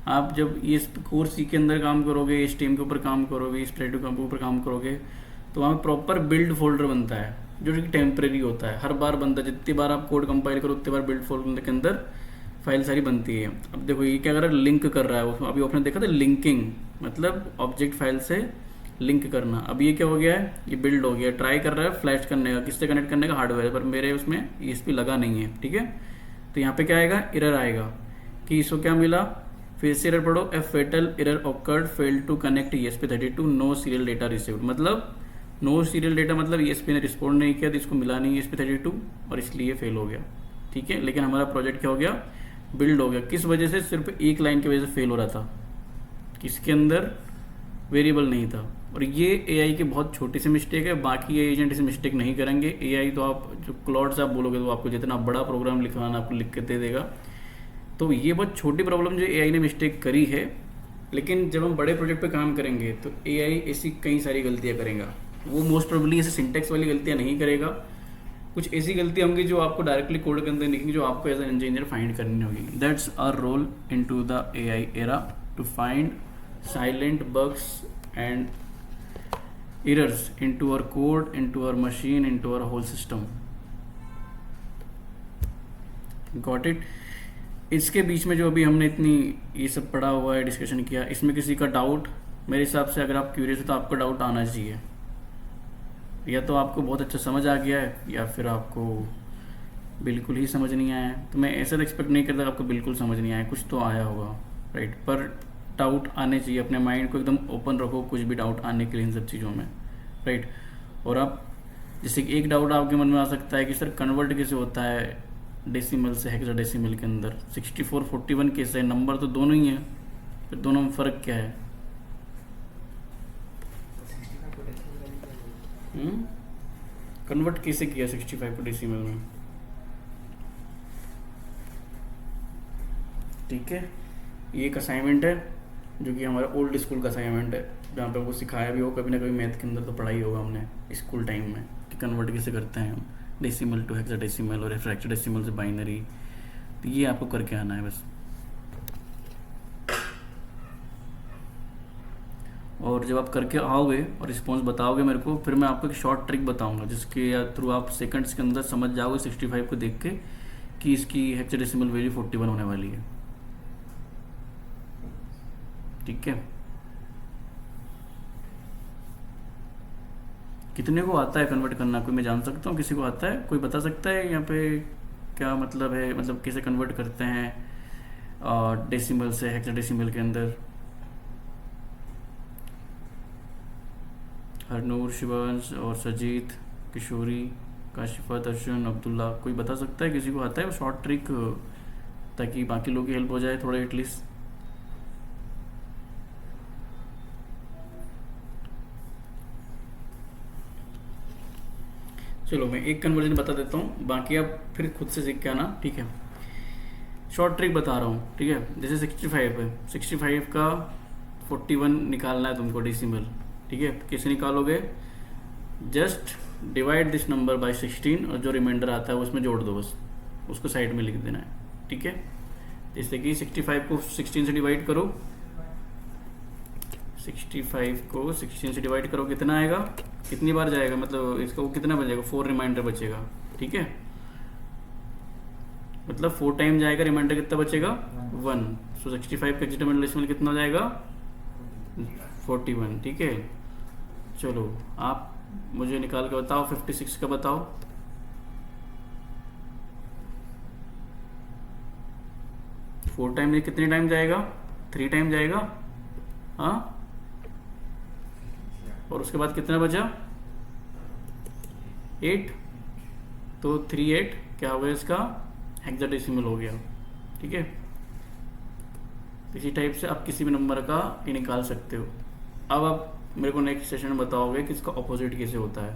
आप जब ये कोर्स सी के अंदर काम करोगे, इस टीम के ऊपर काम करोगे, इस प्लेटो के ऊपर काम करोगे, तो वहाँ प्रॉपर बिल्ड फोल्डर बनता है जो कि टेम्परेरी होता है, हर बार बनता है। जितनी बार आप कोड कंपाइल करो उतनी बार बिल्ड फोल्डर के अंदर फाइल सारी बनती है। अब देखो ये क्या कर रहा है, लिंक कर रहा है उसमें। अभी आपने देखा था लिंकिंग, मतलब ऑब्जेक्ट फाइल से लिंक करना। अब ये क्या हो गया है, ये बिल्ड हो गया। ट्राई कर रहा है फ्लैश करने का, किससे कनेक्ट करने का, हार्डवेयर पर। मेरे उसमें ESP लगा नहीं है, ठीक है। तो यहाँ पे क्या आएगा, एरर आएगा कि इसको क्या मिला, फिर से एरर पढ़ो, a fatal error occurred, failed to connect ESP32, no serial data received. मतलब नो सीरियल डेटा मतलब ESP ने रिस्पॉन्ड नहीं किया, तो इसको मिला नहीं ESP32 और इसलिए फेल हो गया, ठीक है। लेकिन हमारा प्रोजेक्ट क्या हो गया, बिल्ड हो गया। किस वजह से, सिर्फ एक लाइन की वजह से फेल हो रहा था, किसके अंदर वेरिएबल नहीं था। और ये AI की बहुत छोटी सी मिस्टेक है, बाकी एजेंट इसे मिस्टेक नहीं करेंगे। AI तो आप जो क्लॉड से आप बोलोगे तो आपको जितना बड़ा प्रोग्राम लिखवाना आपको लिख के दे देगा। तो ये बहुत छोटी प्रॉब्लम जो AI ने मिस्टेक करी है, लेकिन जब हम बड़े प्रोजेक्ट पे काम करेंगे तो AI ऐसी कई सारी गलतियाँ करेगा। वो मोस्ट प्रोबेबली ऐसे सिंटेक्स वाली गलतियाँ नहीं करेगा, कुछ ऐसी गलतियाँ होंगी जो आपको डायरेक्टली कोड के अंदर लिखेंगे, जो आपको एज एन इंजीनियर फाइंड करनी होगी। That's our role into the AI era, to find silent bugs and errors into our code, into our machine, into our whole system. Got it? इसके बीच में जो अभी हमने इतनी ये सब पढ़ा हुआ है, डिस्कशन किया, इसमें किसी का डाउट, मेरे हिसाब से अगर आप क्यूरियस हो तो आपको डाउट आना चाहिए। या तो आपको बहुत अच्छा समझ आ गया है या फिर आपको बिल्कुल ही समझ नहीं आया है। तो मैं ऐसा तो एक्सपेक्ट नहीं करता आपको बिल्कुल समझ नहीं आया, कुछ तो आया होगा, राइट। पर डाउट आने चाहिए, अपने माइंड को एकदम ओपन रखो कुछ भी डाउट आने के लिए इन सब चीज़ों में, राइट। और आप जैसे कि एक डाउट आपके मन में आ सकता है कि सर कन्वर्ट कैसे होता है डेसिमल से हेक्साडेसिमल के अंदर, 64 41 कैसे है, नंबर तो दोनों ही है, फिर दोनों में फ़र्क क्या है। कन्वर्ट कैसे किया 65 को डेसिमल में, ठीक है। ये एक असाइनमेंट है जो कि हमारा ओल्ड स्कूल का असाइनमेंट है, जहाँ पे वो सिखाया भी हो कभी ना कभी मैथ के अंदर, तो पढ़ाई होगा हमने स्कूल टाइम में कि कन्वर्ट कैसे करते हैं हम डेसिमल टू हेक्साडेसिमल और हेक्साडेसिमल से बाइनरी। तो ये आपको करके आना है बस। और जब आप करके आओगे और रिस्पॉन्स बताओगे मेरे को, फिर मैं आपको एक शॉर्ट ट्रिक बताऊंगा जिसके थ्रू आप सेकंड्स के अंदर समझ जाओगे 65 को देख के कि इसकी हेक्साडेसिमल वैल्यू 41 होने वाली है। ठीक है, कितने को आता है कन्वर्ट करना, कोई मैं जान सकता हूँ? किसी को आता है? कोई बता सकता है यहाँ पे क्या मतलब है, मतलब कैसे कन्वर्ट करते हैं डेसिमल से हेक्साडेसिमल के अंदर? हरनूर, शिवांश और सजीत, किशोरी, काशिफा, दर्शन, अब्दुल्ला, कोई बता सकता है? किसी को आता है शॉर्ट ट्रिक, ताकि बाकी लोगों की हेल्प हो जाए थोड़ा एटलीस्ट। चलो मैं एक कन्वर्जन बता देता हूँ, बाकी आप फिर खुद से सीख के आना। ठीक है, शॉर्ट ट्रिक बता रहा हूँ। ठीक है, जैसे 65 है, 65 का 41 निकालना है तुमको डेसिमल। ठीक है, कैसे निकालोगे? Just divide this number by 16 और जो रिमाइंडर आता है उसमें जोड़ दो, बस उसको साइड में लिख देना है। ठीक है, जैसे कि 65 को 16 से डिवाइड करो, 65 को 16 से डिवाइड करो, कितना आएगा, कितनी बार जाएगा, मतलब इसका वो कितना बचेगा, 4 रिमाइंडर बचेगा। ठीक है, मतलब 4 टाइम जाएगा, रिमाइंडर कितना बचेगा, 1। सो 65 का हेक्साडेसिमल डेसिमल कितना हो जाएगा, 41। ठीक है, चलो आप मुझे निकाल के बताओ 56 का बताओ। फोर टाइम में कितने टाइम जाएगा, 3 टाइम जाएगा। हाँ, और उसके बाद कितना बचा, 8। तो 38 क्या हो गया, इसका हेक्साडेसिमल हो गया। ठीक है, इसी टाइप से आप किसी भी नंबर का ये निकाल सकते हो। अब आप मेरे को नेक्स्ट सेशन में बताओगे कि इसका ऑपोजिट कैसे होता है,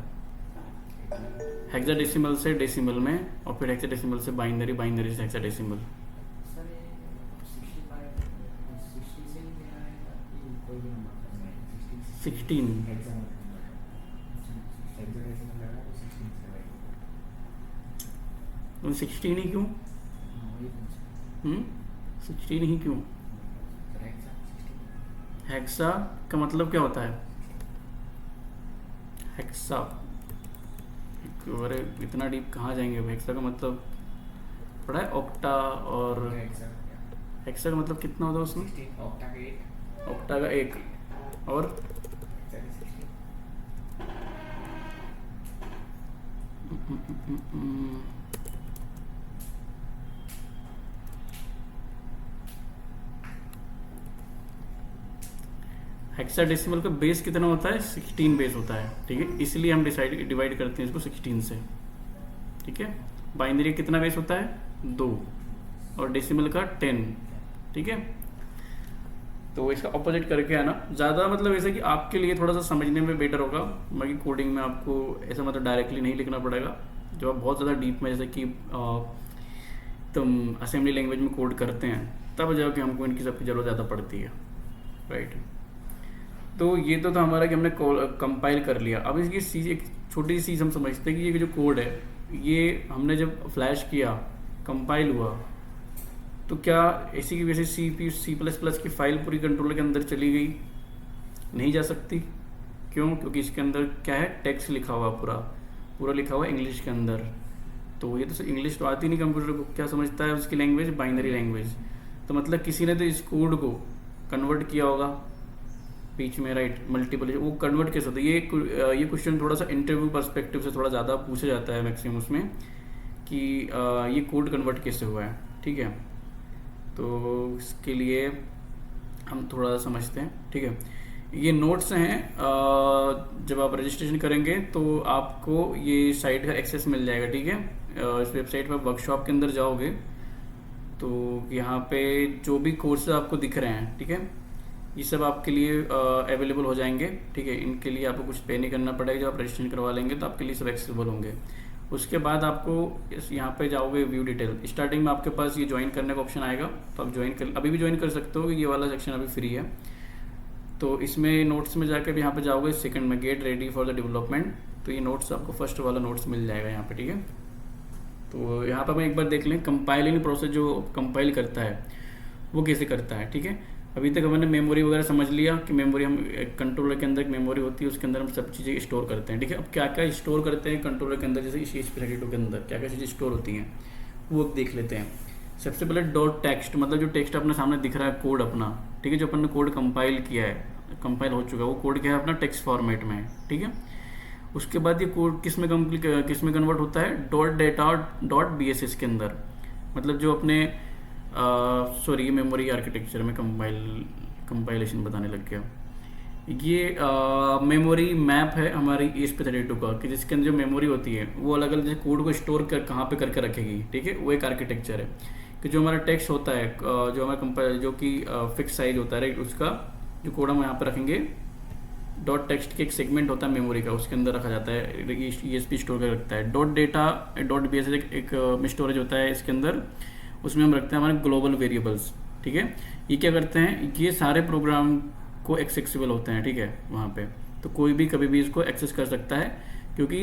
हेक्साडेसिमल से डेसिमल में, और फिर हेक्साडेसिमल से बाइनरी, बाइनरी से हेक्साडेसिमल। सर ये 65 60 से ही मेरा है कि कोई भी नंबर का मैं 16 हेक्साडेसिमल लगा तो 16 से भाई। तो 16 ही क्यों? वही पूछ 16 ही क्यों? सर हेक्सा 16 हेक्सा का मतलब क्या होता है? हेक्सा, अरे इतना डीप कहाँ जाएंगे? हेक्सा का मतलब पढ़ा है, ऑक्टा और हेक्सा क्या, हेक्सा का मतलब कितना होता है उसमें? 16 ऑक्टा का 8 ऑक्टा का 1 और हेक्सा का 16। हेक्साडेसिमल का बेस कितना होता है? 16 बेस होता है। ठीक है, इसलिए हम डिवाइड करते हैं इसको 16 से। ठीक है, बाइनरी कितना बेस होता है? 2, और डेसिमल का 10। ठीक है, तो इसका ऑपोजिट करके आना ज़्यादा, मतलब ऐसा कि आपके लिए थोड़ा सा समझने में बेटर होगा। बाकी कोडिंग में आपको ऐसा मतलब डायरेक्टली नहीं लिखना पड़ेगा। जब आप बहुत ज़्यादा डीप में, जैसे कि तुम असेंबली लैंग्वेज में कोड करते हैं, तब जाके हमको इनकी सबकी ज़रूरत ज़्यादा पड़ती है। राइट, तो ये तो था हमारा कि हमने कंपाइल कर लिया। अब इसकी चीज़, एक छोटी सी चीज़ हम समझते हैं कि ये जो कोड है, ये हमने जब फ्लैश किया, कंपाइल हुआ, तो क्या इसी की वजह से C++ की फाइल पूरी कंट्रोलर के अंदर चली गई? नहीं जा सकती। क्यों? क्योंकि इसके अंदर क्या है, टेक्स्ट लिखा हुआ, पूरा लिखा हुआ इंग्लिश के अंदर। तो ये तो इंग्लिश तो आती नहीं कंप्यूटर को, क्या समझता है उसकी लैंग्वेज, बाइनरी लैंग्वेज। तो मतलब किसी ने तो इस कोड को कन्वर्ट किया होगा बीच में। राइट, मल्टीपल, वो कन्वर्ट कैसे होता है? ये क्वेश्चन थोड़ा सा इंटरव्यू पर्सपेक्टिव से थोड़ा ज़्यादा पूछा जाता है मैक्सिमम उसमें, कि ये कोड कन्वर्ट कैसे हुआ है। ठीक है, तो इसके लिए हम थोड़ा सा समझते हैं। ठीक है, ये नोट्स हैं, जब आप रजिस्ट्रेशन करेंगे तो आपको ये साइट का एक्सेस मिल जाएगा। ठीक है, इस वेबसाइट पर वर्कशॉप के अंदर जाओगे तो यहाँ पे जो भी कोर्सेज आपको दिख रहे हैं, ठीक है, ये सब आपके लिए अवेलेबल हो जाएंगे। ठीक है, इनके लिए आपको कुछ पे नहीं करना पड़ेगा। जब आप रजिस्ट्रेशन करवा लेंगे तो आपके लिए सब एक्सेसिबल होंगे। उसके बाद आपको यहाँ पे जाओगे व्यू डिटेल, स्टार्टिंग में आपके पास ये ज्वाइन करने का ऑप्शन आएगा, तो आप अभी भी ज्वाइन कर सकते हो। ये वाला सेक्शन अभी फ्री है। तो इसमें नोट्स में जाकर यहाँ पे जाओगे, सेकंड में get ready for the development, तो ये नोट्स आपको फर्स्ट वाला नोट्स मिल जाएगा यहाँ पे। ठीक है, तो यहाँ पर हम एक बार देख लें कंपाइलिंग प्रोसेस जो कंपाइल करता है वो कैसे करता है। ठीक है, अभी तक हमने मेमोरी वगैरह समझ लिया कि मेमोरी हम कंट्रोलर के अंदर एक मेमोरी होती है, उसके अंदर हम सब चीज़ें स्टोर करते हैं। ठीक है, अब क्या क्या स्टोर करते हैं कंट्रोलर के अंदर, जैसे ESP32 के अंदर क्या क्या चीज़ें स्टोर होती हैं वो देख लेते हैं। सबसे पहले डॉट टेक्स्ट, मतलब जो टेक्स्ट अपने सामने दिख रहा है कोड अपना, ठीक है, जो अपन ने कोड कंपाइल किया है, कंपाइल हो चुका है, वो कोड क्या है अपना टेक्स्ट फॉर्मेट में है। ठीक है, उसके बाद ये कोड किस में कन्वर्ट होता है, डॉट डेटा डॉट BSS के अंदर, मतलब जो अपने सॉरी मेमोरी आर्किटेक्चर में कंपाइलेशन बताने लग गया। ये मेमोरी मैप है हमारी ESP32 का, कि जिसके अंदर जो मेमोरी होती है वो अलग अलग जैसे कोड को स्टोर कर कहाँ पे करके रखेगी। ठीक है, वो एक आर्किटेक्चर है कि जो हमारा टेक्स्ट होता है जो हमारा जो कि फिक्स साइज होता है, राइट, उसका जो कोड हम यहाँ पे रखेंगे, डॉट टेक्स्ट के एक सेगमेंट होता है मेमोरी का, उसके अंदर रखा जाता है, ESP स्टोर कर रखता है। डॉट डेटा डॉट BSS एक स्टोरेज होता है इसके अंदर, उसमें हम रखते हैं हमारे ग्लोबल वेरिएबल्स। ठीक है, ये क्या करते हैं, ये सारे प्रोग्राम को एक्सेसिबल होते हैं। ठीक है, वहाँ पे तो कोई भी कभी भी इसको एक्सेस कर सकता है, क्योंकि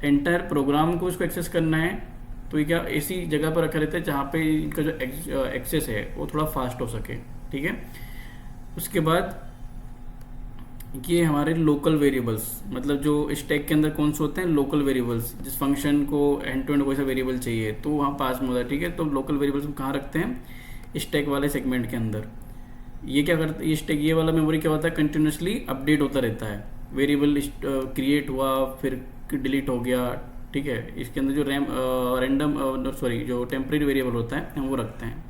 एंटायर प्रोग्राम को इसको एक्सेस करना है तो ये क्या ऐसी जगह पर रखा रहता है जहाँ पे इनका जो एक्सेस है वो थोड़ा फास्ट हो सके। ठीक है, उसके बाद ये हमारे लोकल वेरिएबल्स, मतलब जो स्टैक के अंदर कौन से होते हैं लोकल वेरिएबल्स, जिस फंक्शन को एंड टू एंड कोई सा वेरिएबल चाहिए तो वहाँ पास में होता है। ठीक है, तो लोकल वेरिएबल्स हम कहाँ रखते हैं, स्टैक वाले सेगमेंट के अंदर। ये क्या करता है, ये स्टैक ये वाला मेमोरी क्या होता है, कंटिन्यूसली अपडेट होता रहता है, वेरिएबल क्रिएट हुआ फिर डिलीट हो गया। ठीक है, इसके अंदर जो रैंडम सॉरी जो टेम्परेरी वेरिएबल होता है हम वो रखते हैं,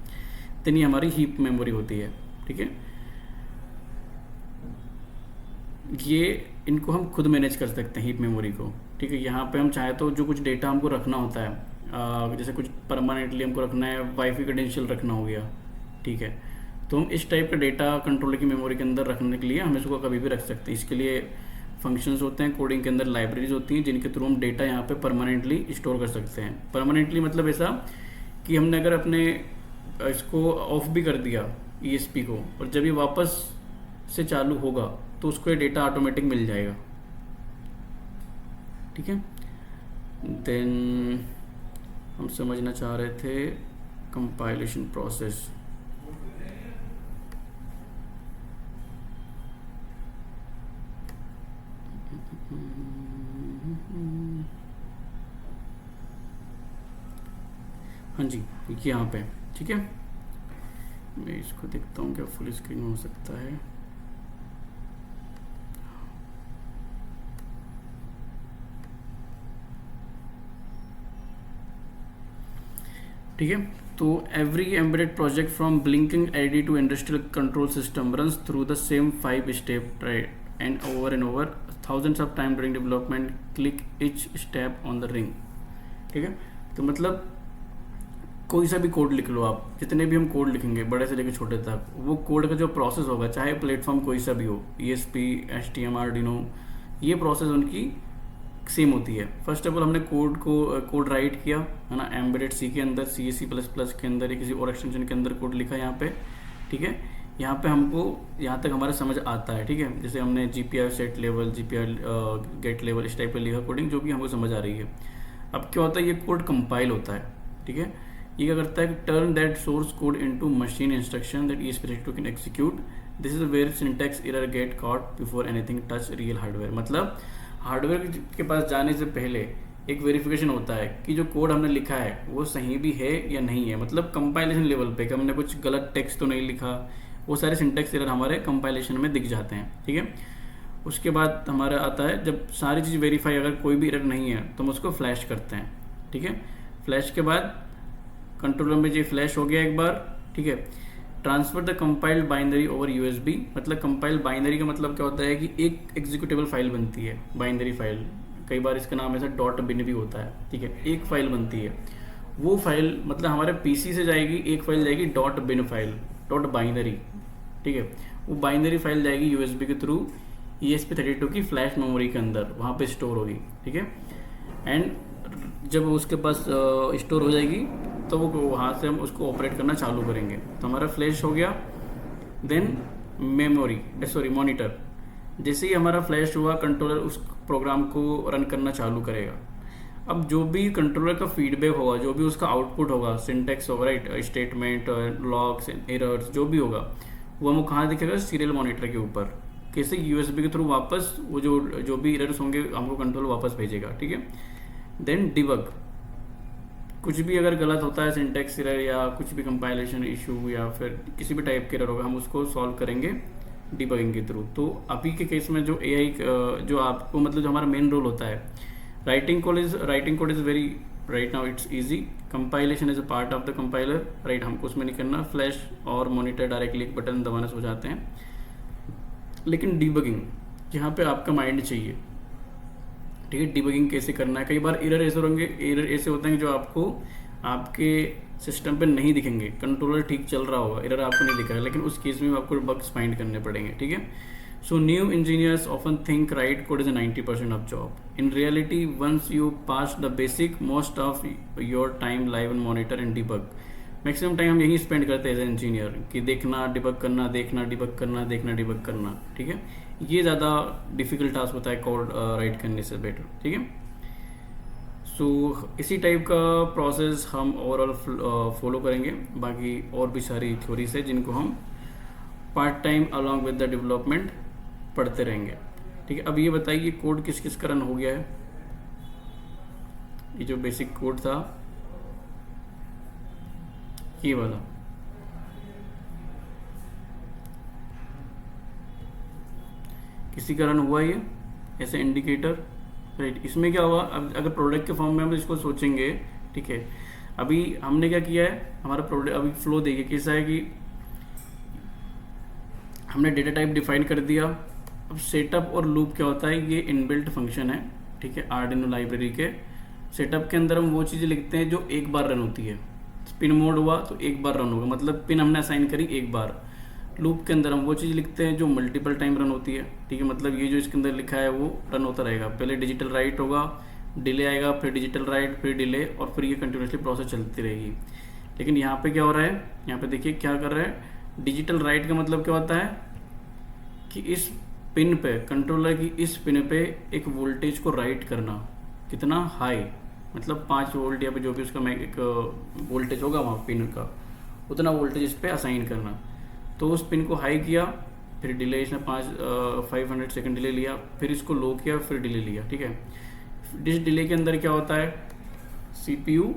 तो ये हमारी हीप मेमोरी होती है। ठीक है, ये इनको हम खुद मैनेज कर सकते हैं हीप मेमोरी को। ठीक है, यहाँ पे हम चाहे तो जो कुछ डेटा हमको रखना होता है, जैसे कुछ परमानेंटली हमको रखना है, वाईफाई क्रेडेंशियल रखना हो गया, ठीक है, तो हम इस टाइप का डेटा कंट्रोलर की मेमोरी के अंदर रखने के लिए हम इसको कभी भी रख सकते हैं। इसके लिए फंक्शंस होते हैं, कोडिंग के अंदर लाइब्रेरीज होती हैं जिनके थ्रू हम डेटा यहाँ पे परमानेंटली स्टोर कर सकते हैं। परमानेंटली मतलब ऐसा कि हमने अगर अपने इसको ऑफ भी कर दिया ESP को, और जब ये वापस से चालू होगा तो उसको ये डेटा ऑटोमेटिक मिल जाएगा। ठीक है, देन हम समझना चाह रहे थे कंपाइलेशन प्रोसेस। हाँ जी, यहाँ पे ठीक है, मैं इसको देखता हूँ क्या फुल स्क्रीन हो सकता है। ठीक है, तो every embedded project from blinking LED to industrial control system runs through the same 5 step and over thousands of time during development, click each step on the ring। ठीक है, तो मतलब कोई सा भी कोड लिख लो आप, जितने भी हम कोड लिखेंगे बड़े से लेकर छोटे तक, वो कोड का जो प्रोसेस होगा चाहे प्लेटफॉर्म कोई सा भी हो, ESP, HTML, Arduino, ये प्रोसेस उनकी सेम होती है। फर्स्ट ऑफ ऑल हमने कोड राइट किया है ना, एम्बेडेड C के अंदर, C++ के अंदर या किसी और एक्सटेंशन के अंदर कोड लिखा यहाँ पे। ठीक है, यहाँ पे हमको यहाँ तक हमारा समझ आता है। ठीक है, जैसे हमने GPI set level, GPI get level इस टाइप का लिखा कोडिंग, जो कि हमको समझ आ रही है। अब क्या होता है, ये कोड कंपाइल होता है। ठीक है, ये क्या करता है, turn that source code into machine instruction that ESP32 can execute. This is where syntax error get caught before anything touch real hardware. मतलब हार्डवेयर के पास जाने से पहले एक वेरिफिकेशन होता है कि जो कोड हमने लिखा है वो सही भी है या नहीं है, मतलब कंपाइलेशन लेवल पे कि हमने कुछ गलत टेक्स्ट तो नहीं लिखा, वो सारे सिंटैक्स एरर हमारे कंपाइलेशन में दिख जाते हैं। ठीक है, उसके बाद हमारा आता है जब सारी चीज़ वेरीफाई, अगर कोई भी एरर नहीं है तो हम उसको फ्लैश करते हैं। ठीक है, फ्लैश के बाद कंट्रोलर में ये फ्लैश हो गया एक बार। ठीक है, transfer the compiled binary over USB। मतलब कंपाइल्ड बाइनरी का मतलब क्या होता है कि एक एग्जीक्यूटेबल फाइल बनती है, बाइनरी फाइल, कई बार इसका नाम ऐसा .bin भी होता है। ठीक है, एक फाइल बनती है, वो फाइल मतलब हमारे PC से जाएगी, एक फाइल जाएगी .bin फाइल, .binary। ठीक है, वो बाइनरी फाइल जाएगी USB के थ्रू ESP32 की फ्लैश मेमोरी के अंदर, वहाँ पे स्टोर होगी। ठीक है, एंड जब उसके पास स्टोर हो जाएगी तो वो वहाँ से हम उसको ऑपरेट करना चालू करेंगे। तो हमारा फ्लैश हो गया, देन मॉनिटर। जैसे ही हमारा फ्लैश हुआ, कंट्रोलर उस प्रोग्राम को रन करना चालू करेगा। अब जो भी कंट्रोलर का फीडबैक होगा, जो भी उसका आउटपुट होगा, सिंटेक्स होगा, राइट, स्टेटमेंट, लॉग्स, एरर्स, जो भी होगा, वो हमको कहाँ दिखेगा? सीरियल मॉनिटर के ऊपर। कैसे? यूएसबी के थ्रू वापस वो जो भी एरर्स होंगे हमको कंट्रोल वापस भेजेगा, ठीक है। देन डिबग, कुछ भी अगर गलत होता है, सिंटेक्स एरर या कुछ भी कंपाइलेशन इशू या फिर किसी भी टाइप के एरर होगा, हम उसको सॉल्व करेंगे डिबगिंग के थ्रू। तो अभी के केस में जो एआई जो आपको मतलब जो हमारा मेन रोल होता है, writing code is very, right now it's easy, compilation is a part of the compiler, right, हमको उसमें नहीं करना, फ्लैश और मॉनिटर डायरेक्टली एक बटन दबाने से हो जाते हैं। लेकिन डिबगिंग, यहाँ पे आपका माइंड चाहिए, ठीक है। डिबगिंग कैसे करना है? कई बार एरर ऐसे होंगे, एरर ऐसे होते हैं जो आपको आपके सिस्टम पे नहीं दिखेंगे, कंट्रोलर ठीक चल रहा होगा, एरर आपको नहीं दिख रहा है, लेकिन उस केस में आपको बग्स फाइंड करने पड़ेंगे, ठीक है। So new engineers often think write code is 90% of job. In reality once you pass the basic, most of your time live and monitor and debug. Maximum time हम यही स्पेंड करते हैं एज ए इंजीनियर कि देखना, डिबग करना, देखना, डिबग करना, देखना, डिबग करना, ठीक है। ये ज़्यादा डिफिकल्ट टास्क होता है कोड राइट करने से बेटर, ठीक है। सो इसी टाइप का प्रोसेस हम ओवरऑल फॉलो करेंगे। बाकी और भी सारी थ्योरीज है जिनको हम part time along with the development पढ़ते रहेंगे, ठीक है। अब ये बताइए कोड किस किस का रन हो गया है? ये जो बेसिक कोड था ये वाला, किसी का रन हुआ ये ऐसे इंडिकेटर, राइट। इसमें क्या हुआ? अब अगर प्रोडक्ट के फॉर्म में हम इसको सोचेंगे, ठीक है, अभी हमने क्या किया है, हमारा प्रोडक्ट अभी फ्लो देखिए कैसा है कि हमने डेटा टाइप डिफाइन कर दिया। अब सेटअप और लूप क्या होता है? ये इनबिल्ट फंक्शन है, ठीक है, आर्डिनो लाइब्रेरी के। सेटअप के अंदर हम वो चीज़ें लिखते हैं जो एक बार रन होती है। पिन मोड हुआ तो एक बार रन होगा, मतलब पिन हमने असाइन करी एक बार। लूप के अंदर हम वो चीज़ लिखते हैं जो मल्टीपल टाइम रन होती है, ठीक है, मतलब ये जो इसके अंदर लिखा है वो रन होता रहेगा। पहले डिजिटल राइट होगा, डिले आएगा, फिर डिजिटल राइट, फिर डिले, और फिर ये कंटिन्यूसली प्रोसेस चलती रहेगी। लेकिन यहाँ पे क्या हो रहा है? यहाँ पे देखिए क्या कर रहा है। डिजिटल राइट का मतलब क्या होता है कि इस पिन पे, कंट्रोलर की इस पिन पे एक वोल्टेज को राइट करना, कितना हाई, मतलब 5 वोल्ट या फिर जो भी उसका एक वोल्टेज होगा वहाँ पिन का, उतना वोल्टेज इस पर असाइन करना। तो उस पिन को हाई किया, फिर डिले इसने 500 सेकंड डिले लिया, फिर इसको लो किया, फिर डिले लिया, ठीक है। इस डिले के अंदर क्या होता है? सीपीयू,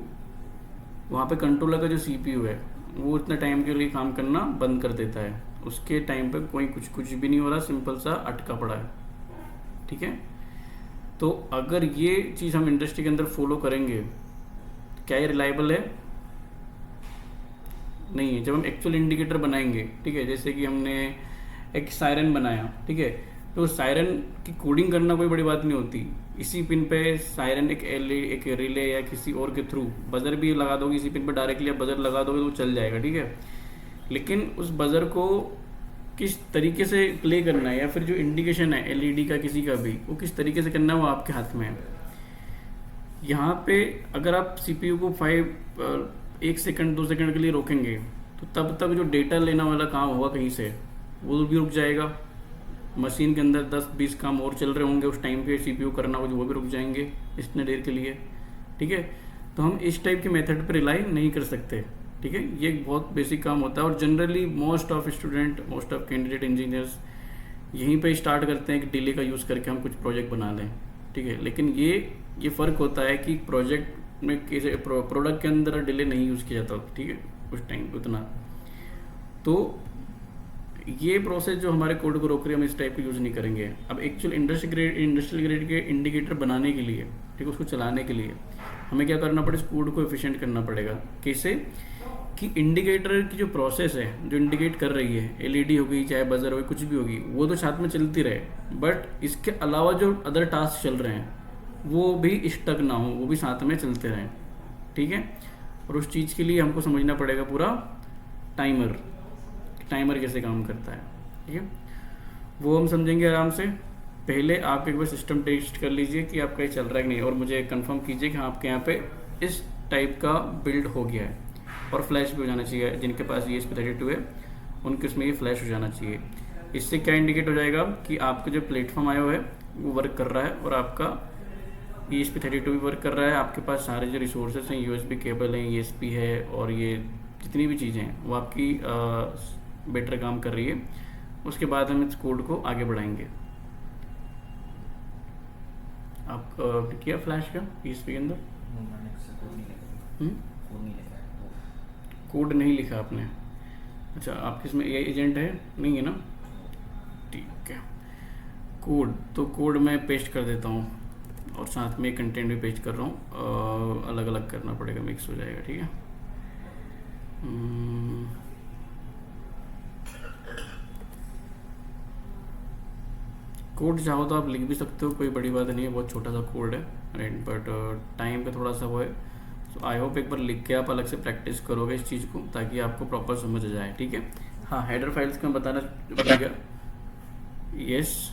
वहाँ पे कंट्रोलर का जो सीपीयू है वो इतने टाइम के लिए काम करना बंद कर देता है। उसके टाइम पे कोई कुछ भी नहीं हो रहा, सिंपल सा अटका पड़ा है, ठीक है। तो अगर ये चीज़ हम इंडस्ट्री के अंदर फॉलो करेंगे, क्या ये रिलायबल है? नहीं है। जब हम एक्चुअल इंडिकेटर बनाएंगे, ठीक है, जैसे कि हमने एक सायरन बनाया, ठीक है, तो सायरन की कोडिंग करना कोई बड़ी बात नहीं होती। इसी पिन पे सायरन एक रिले या किसी और के थ्रू बजर भी लगा दोगे, इसी पिन पे डायरेक्टली आप बजर लगा दोगे तो चल जाएगा, ठीक है। लेकिन उस बजर को किस तरीके से प्ले करना है, या फिर जो इंडिकेशन है एलईडी का किसी का भी, वो किस तरीके से करना है, वो आपके हाथ में है। यहाँ पे अगर आप सीपीयू को 1 सेकंड 2 सेकंड के लिए रोकेंगे तो तब तक जो डेटा लेना वाला काम होगा कहीं से, वो भी रुक जाएगा। मशीन के अंदर 10-20 काम और चल रहे होंगे उस टाइम पे, सीपीयू करना हो वो भी रुक जाएंगे इतने देर के लिए, ठीक है। तो हम इस टाइप के मेथड पर रिलाई नहीं कर सकते, ठीक है। ये एक बहुत बेसिक काम होता है, और generally most of student, most of candidate engineers यहीं पे स्टार्ट करते हैं कि डिले का यूज़ करके हम कुछ प्रोजेक्ट बना लें, ठीक है। लेकिन ये फ़र्क होता है कि प्रोजेक्ट में कैसे प्रोडक्ट के अंदर डिले नहीं यूज़ किया जाता, ठीक है, उस टाइम उतना। तो ये प्रोसेस जो हमारे कोड को रोक रही है, हम इस टाइप को यूज़ नहीं करेंगे। अब एक्चुअल इंडस्ट्रियल ग्रेड के इंडिकेटर बनाने के लिए, ठीक है, उसको चलाने के लिए हमें क्या करना पड़ेगा? इस कोड को एफिशिएंट करना पड़ेगा। कैसे? कि इंडिकेटर की जो प्रोसेस है, जो इंडिकेट कर रही है, एलईडी होगी, चाहे बजर होगी, कुछ भी होगी, वो तो साथ में चलती रहे, बट इसके अलावा जो अदर टास्क चल रहे हैं वो भी स्टक ना हो, वो भी साथ में चलते रहें, ठीक है। और उस चीज़ के लिए हमको समझना पड़ेगा पूरा टाइमर कैसे काम करता है, ठीक है। वो हम समझेंगे आराम से। पहले आप एक बार सिस्टम टेस्ट कर लीजिए कि आपका ये चल रहा है कि नहीं, और मुझे कंफर्म कीजिए कि आपके यहाँ पे इस टाइप का बिल्ड हो गया है। और फ्लैश भी हो जाना चाहिए, जिनके पास ये ESP32 है उनके उसमें ये फ्लैश हो जाना चाहिए। इससे क्या इंडिकेट हो जाएगा कि आपका जो प्लेटफॉर्म आया हुआ है वो वर्क कर रहा है और आपका ESP32 भी वर्क कर रहा है। आपके पास सारे जो रिसोर्सेज हैं, USB केबल हैं, ESP है, और ये जितनी भी चीज़ें हैं वो आपकी बेटर काम कर रही है। उसके बाद हम इस कोड को आगे बढ़ाएंगे। आप किया फ्लैश का ESP के अंदर? मैंने इससे कोड नहीं लिखा। हम्म? कोड नहीं लिखा है। कोड नहीं लिखा आपने? अच्छा, आपके इसमें AI एजेंट है नहीं है ना? ठीक है। कोड तो कोड मैं पेस्ट कर देता हूँ, और साथ में कंटेंट भी पेस्ट कर रहा हूँ। अलग अलग करना पड़ेगा, मिक्स हो जाएगा। ठीक है। कोड चाहो तो आप लिख भी सकते हो, कोई बड़ी बात नहीं है, बहुत छोटा सा कोड है, राइट, बट टाइम पे थोड़ा सा वो है। सो आई होप एक बार लिख के आप अलग से प्रैक्टिस करोगे इस चीज़ को, ताकि आपको प्रॉपर समझ आ जाए। ठीक है। हाँ, हेडर फाइल्स का बताना पड़ेगा। यस,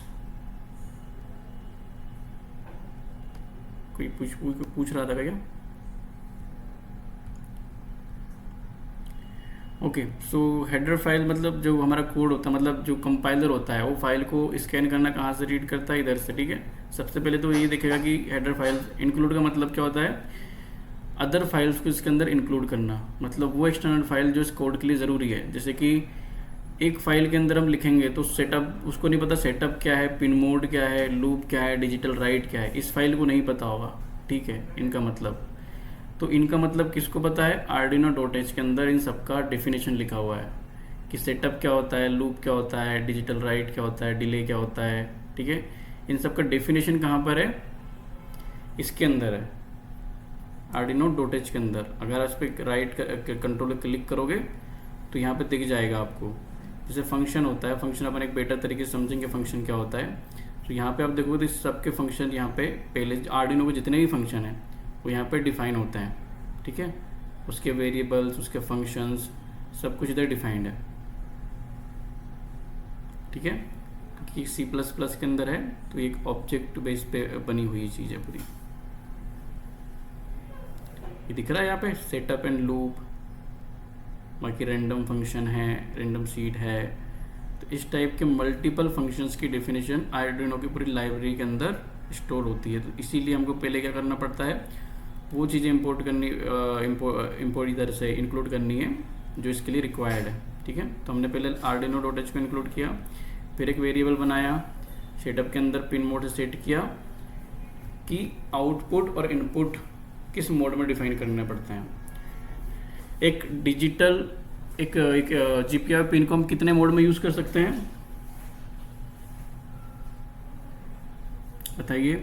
कोई पूछ रहा था क्या? ओके, सो हेडर फाइल मतलब जो हमारा कोड होता है, मतलब जो कंपाइलर होता है, वो फाइल को स्कैन करना कहाँ से रीड करता है? इधर से। ठीक है। सबसे पहले तो ये देखेगा कि हेडर फाइल इंक्लूड का मतलब क्या होता है? अदर फाइल्स को इसके अंदर इंक्लूड करना, मतलब वो एक्सटर्नल फाइल जो इस कोड के लिए ज़रूरी है। जैसे कि एक फाइल के अंदर हम लिखेंगे तो सेटअप, उसको नहीं पता सेटअप क्या है, पिन मोड क्या है, लूप क्या है, डिजिटल राइट क्या है, इस फाइल को नहीं पता होगा। ठीक है, इनका मतलब, तो इनका मतलब किसको पता है? Arduino.h के अंदर इन सबका डेफिनेशन लिखा हुआ है कि सेटअप क्या होता है, लूप क्या होता है, डिजिटल राइट क्या होता है, डिले क्या होता है। ठीक है। इन सबका डेफिनेशन कहाँ पर है? इसके अंदर है, Arduino.h के अंदर। अगर आप इस पर राइट कंट्रोल क्लिक करोगे तो यहाँ पे दिख जाएगा आपको। जैसे फंक्शन होता है, फंक्शन अपन एक बेटर तरीके से समझेंगे फंक्शन क्या होता है। तो यहाँ पे आप देखोगे तो इस सबके फंक्शन यहाँ पे पहले Arduino के जितने भी फंक्शन हैं वो यहाँ पे डिफाइन होते हैं। ठीक है। उसके वेरिएबल्स, उसके फंक्शंस, सब कुछ इधर डिफाइंड है। ठीक है। क्योंकि C++ के अंदर है तो एक ऑब्जेक्ट बेस पे बनी हुई चीज़ है पूरी। ये दिख रहा है यहाँ पे सेटअप एंड लूप, बाकी रैंडम फंक्शन है, रैंडम सीड है। तो इस टाइप के मल्टीपल फंक्शंस की डेफिनेशन Arduino की पूरी लाइब्रेरी के अंदर स्टोर होती है। तो इसीलिए हमको पहले क्या करना पड़ता है? वो चीज़ें इंपोर्ट करनी, इंपोर्ट इधर से इंक्लूड करनी है जो इसके लिए रिक्वायर्ड है। ठीक है। तो हमने पहले Arduino.h को इंक्लूड किया, फिर एक वेरिएबल बनाया, सेटअप के अंदर पिन मोड से सेट किया कि आउटपुट और इनपुट किस मोड में डिफाइन करने पड़ते हैं। एक डिजिटल एक GPIO पिन को हम कितने मोड में यूज़ कर सकते हैं बताइए?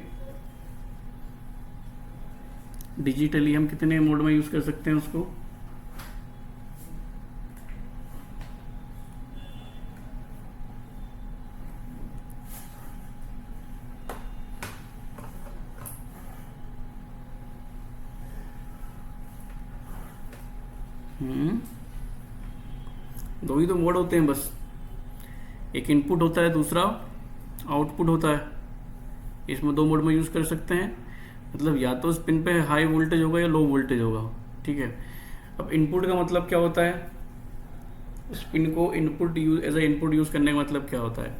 डिजिटली हम कितने मोड में यूज़ कर सकते हैं उसको? दो ही तो मोड होते हैं बस, एक इनपुट होता है, दूसरा आउटपुट होता है। इसमें दो मोड में यूज़ कर सकते हैं, मतलब या तो उस पिन पे हाई वोल्टेज होगा या लो वोल्टेज होगा। ठीक है। अब इनपुट का मतलब क्या होता है? उस पिन को input use as a input use करने का मतलब क्या होता है?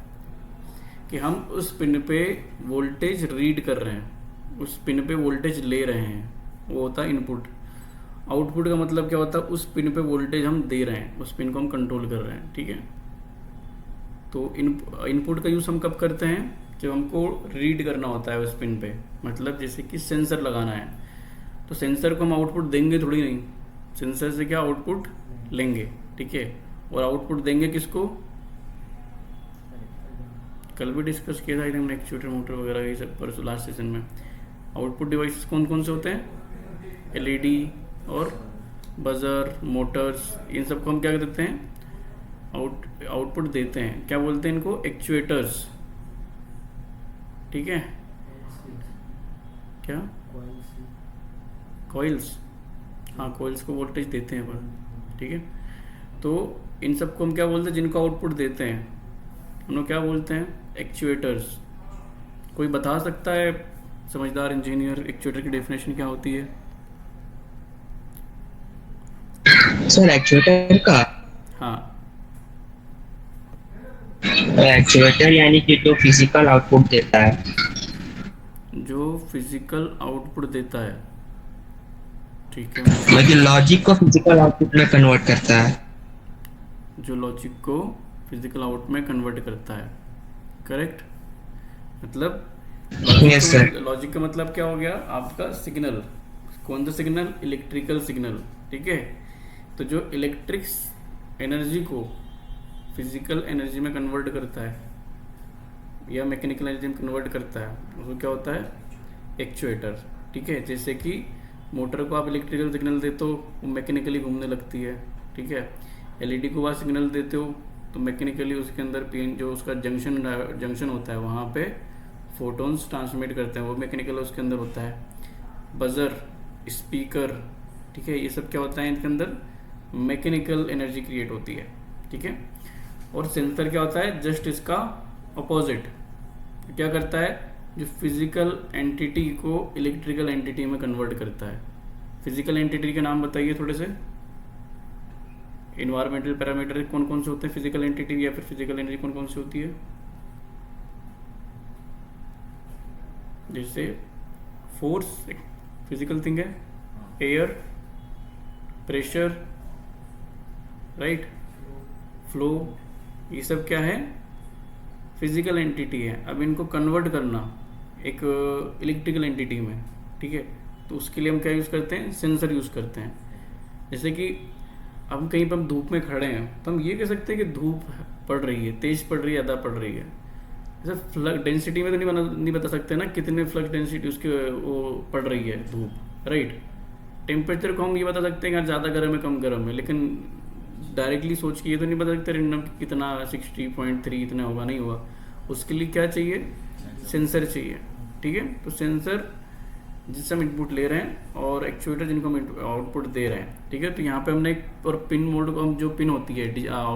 कि हम उस पिन पे वोल्टेज रीड कर रहे हैं, उस पिन पे वोल्टेज ले रहे हैं, वो होता है इनपुट। आउटपुट का मतलब क्या होता है? उस पिन पे वोल्टेज हम दे रहे हैं, उस पिन को हम कंट्रोल कर रहे हैं। ठीक है। तो इनपुट का यूज़ हम कब करते हैं? जब हमको रीड करना होता है उस पिन पे, मतलब जैसे कि सेंसर लगाना है, तो सेंसर को हम आउटपुट देंगे थोड़ी नहीं, सेंसर से क्या आउटपुट लेंगे। ठीक है। और आउटपुट देंगे किसको? कल भी डिस्कस किया था हमने एक्चुएटर मोटर वगैरह ये सब पर लास्ट सेशन में। आउटपुट डिवाइसेस कौन कौन से होते हैं? LED और बजर, मोटर्स, इन सबको हम क्या देते हैं? आउटपुट देते हैं। क्या बोलते हैं इनको? एक्चुएटर्स। ठीक है। क्या? कॉइल्स। हाँ, कॉइल्स को वोल्टेज देते हैं अपन। ठीक है। तो इन सबको हम क्या बोलते हैं? जिनको आउटपुट देते हैं उनको क्या बोलते हैं? एक्चुएटर्स। कोई बता सकता है समझदार इंजीनियर एक्चुएटर की डेफिनेशन क्या होती है? सर एक्चुएटर का? हाँ, एक्चुएटर यानी कि जो फिजिकल आउटपुट देता है। जो फिजिकल आउटपुट देता है, ठीक है, मतलब लॉजिक को फिजिकल आउटपुट में कन्वर्ट करता है। जो लॉजिक को फिजिकल आउट में कन्वर्ट करता है, करेक्ट। मतलब यस सर। लॉजिक का मतलब क्या हो गया आपका, सिग्नल। कौन सा सिग्नल? इलेक्ट्रिकल सिग्नल, ठीक है। तो जो इलेक्ट्रिक एनर्जी को फिजिकल एनर्जी में कन्वर्ट करता है या मैकेनिकल एनर्जी में कन्वर्ट करता है, उसको क्या होता है? एक्चुएटर, ठीक है। जैसे कि मोटर को आप इलेक्ट्रिकल सिग्नल देते हो, वो मैकेनिकली घूमने लगती है, ठीक है। एलईडी को आप सिग्नल देते हो तो मैकेनिकली उसके अंदर पिन, जो उसका जंक्शन होता है, वहाँ पे फोटोन्स ट्रांसमिट करते हैं, वो मैकेनिकल उसके अंदर होता है। बजर, स्पीकर, ठीक है, ये सब क्या होता है? इनके अंदर मैकेनिकल एनर्जी क्रिएट होती है, ठीक है। और सेंसर क्या होता है? जस्ट इसका अपोजिट। क्या करता है? जो फिजिकल एंटिटी को इलेक्ट्रिकल एंटिटी में कन्वर्ट करता है। फिजिकल एंटिटी के नाम बताइए थोड़े से। इन्वायरमेंटल पैरामीटर कौन कौन से होते हैं फिजिकल एंटिटी, या फिर फिजिकल एनर्जी कौन कौन सी होती है? जैसे फोर्स फिजिकल थिंग है, एयर, प्रेशर, राइट, फ्लो, ये सब क्या है? फिजिकल एंटिटी है। अब इनको कन्वर्ट करना एक इलेक्ट्रिकल एंटिटी में, ठीक है, तो उसके लिए हम क्या यूज़ करते हैं? सेंसर यूज़ करते हैं। जैसे कि हम कहीं पर हम धूप में खड़े हैं तो हम ये कह सकते हैं कि धूप पड़ रही है, तेज पड़ रही है, ज़्यादा पड़ रही है। जैसे फ्लक्स डेंसिटी में तो नहीं बता सकते ना कितने फ्लक्स डेंसिटी उसके वो पड़ रही है धूप, राइट। टेम्परेचर को हम ये बता सकते हैं कि ज़्यादा गर्म है, कम गर्म है, लेकिन डायरेक्टली सोच के ये तो नहीं बता सकते रेंडम कितना 60.3 इतना होगा, नहीं होगा। उसके लिए क्या चाहिए? सेंसर चाहिए, ठीक है। तो सेंसर जिससे हम इनपुट ले रहे हैं और एक्चुएटर जिनको हम आउटपुट दे रहे हैं, ठीक है। तो यहाँ पे हमने एक और पिन मोड को हम, जो पिन होती है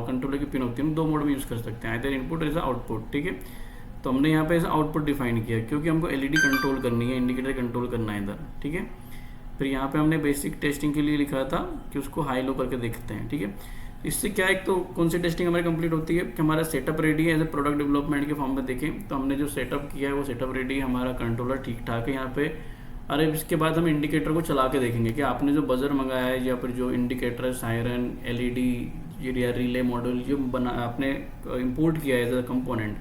कंट्रोलर की पिन होती है, हम दो मोड में यूज़ कर सकते हैं, इधर इनपुट एज आउटपुट, ठीक है। तो हमने यहाँ पे आउटपुट डिफाइन किया क्योंकि हमको एलईडी कंट्रोल करनी है, इंडिकेटर कंट्रोल करना है इधर, ठीक है। फिर यहाँ पे हमने बेसिक टेस्टिंग के लिए लिखा था कि उसको हाई लो करके देखते हैं, ठीक है। इससे क्या, एक तो कौन सी टेस्टिंग हमारी कंप्लीट होती है कि हमारा सेटअप रेडी है। एज ए प्रोडक्ट डेवलपमेंट के फॉर्म में देखें तो हमने जो सेटअप किया है वो सेटअप रेडी है, हमारा कंट्रोलर ठीक ठाक है यहाँ पे। अरे इसके बाद हम इंडिकेटर को चला के देखेंगे कि आपने जो बजर मंगाया है या फिर जो इंडिकेटर है, सायरन, एलईडी या रिले मॉडल जो बना आपने इंपोर्ट किया है एज अ कंपोनेंट,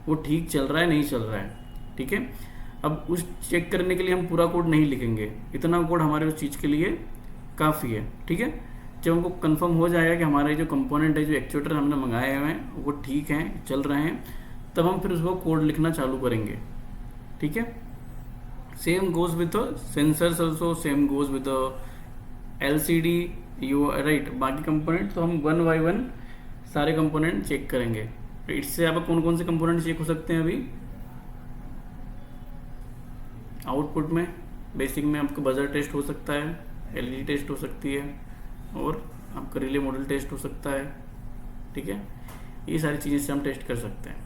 वो ठीक चल रहा है नहीं चल रहा है, ठीक है। अब उस चेक करने के लिए हम पूरा कोड नहीं लिखेंगे, इतना कोड हमारे उस चीज़ के लिए काफ़ी है, ठीक है। जब हमको कंफर्म हो जाएगा कि हमारे जो कंपोनेंट है, जो एक्चुएटर हमने मंगाए हुए हैं, वो ठीक हैं, चल रहे हैं, तब हम फिर उसको कोड लिखना चालू करेंगे, ठीक है। Same goes with sensors also, same goes with LCD, you right. बाकी कंपोनेंट तो हम 1 by 1 सारे कंपोनेंट चेक करेंगे। तो इससे आप कौन कौन से कंपोनेंट चेक हो सकते हैं? अभी आउटपुट में बेसिक में आपका बजर टेस्ट हो सकता है, एलईडी टेस्ट हो सकती है, और आपका रिले मॉडल टेस्ट हो सकता है, ठीक है। ये सारी चीज़ें से हम टेस्ट कर सकते हैं।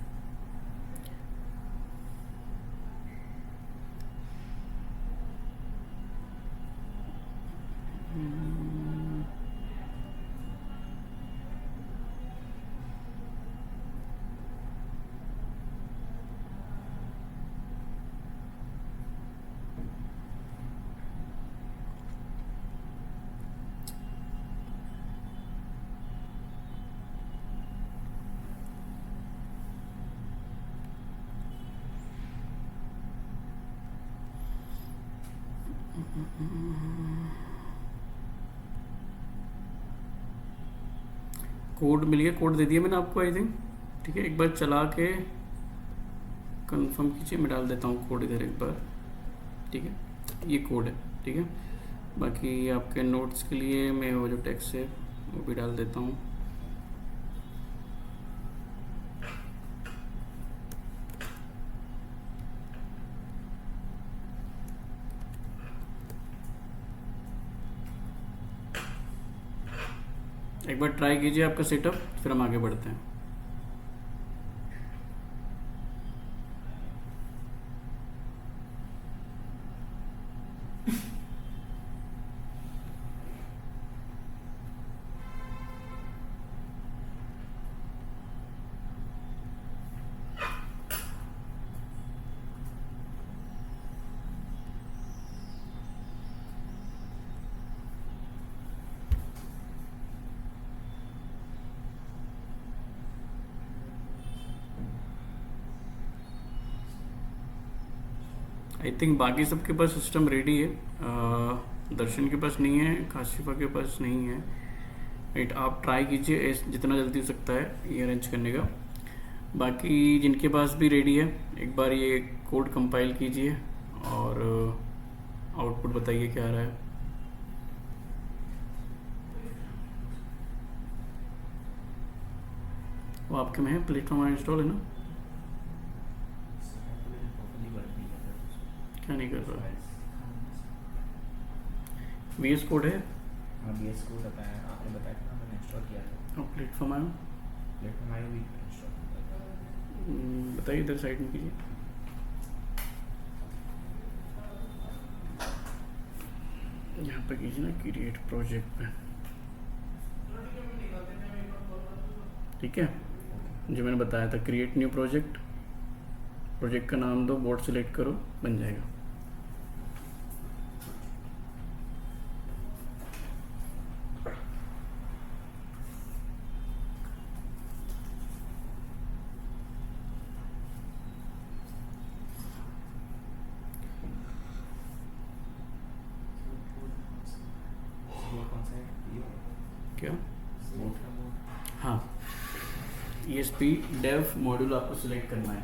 कोड मिल गया, कोड दे दिया मैंने आपको, आई थिंक, ठीक है। एक बार चला के कंफर्म कीजिए, मैं डाल देता हूँ कोड इधर एक बार, ठीक है। ये कोड है, ठीक है। बाकी आपके नोट्स के लिए मैं वो जो टेक्स्ट है वो भी डाल देता हूँ। एक बार ट्राई कीजिए आपका सेटअप, फिर हम आगे बढ़ते हैं। आई थिंक बाकी सबके पास सिस्टम रेडी है, दर्शन के पास नहीं है, काशिफा के पास नहीं है, राइट। आप ट्राई कीजिए जितना जल्दी हो सकता है ये अरेंज करने का। बाकी जिनके पास भी रेडी है एक बार ये कोड कंपाइल कीजिए और आउटपुट बताइए क्या आ रहा है। वो आपके में है, प्लेटफॉर्म इंस्टॉल है ना? क्या नहीं कर रहा? VS कोड है? हाँ VS कोड बताया, आपने बताया था, मैंने इंस्टॉल किया था। और प्लेटफॉर्म आया? प्लेटफॉर्म आया भी इंस्टॉल। बताइए इधर साइड में कीजिए। यहाँ पे कीजिए ना क्रिएट प्रोजेक्ट पे, ठीक है। जो मैंने बताया था क्रिएट न्यू प्रोजेक्ट, प्रोजेक्ट का नाम दो, बोर्ड सेलेक्ट करो, बन जाएगा। कौन सा है ये? क्या? बोट का बोट। हाँ, ESP डेव मॉड्यूल आपको सिलेक्ट करना है।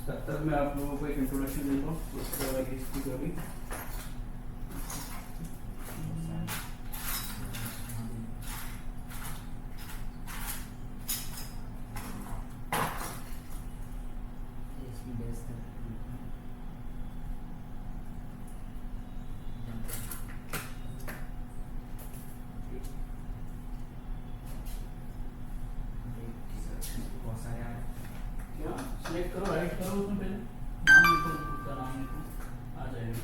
तब तक मैं आप लोगों को एक इंट्रोडक्शन देता हूँ उसके बाद ESP का भी। बहुत सारे आ रहे हैं। क्या सिलेक्ट करो, राइट करो, उसमें पहले नाम लिखो, उसका नाम लिखो, आ जाएगा।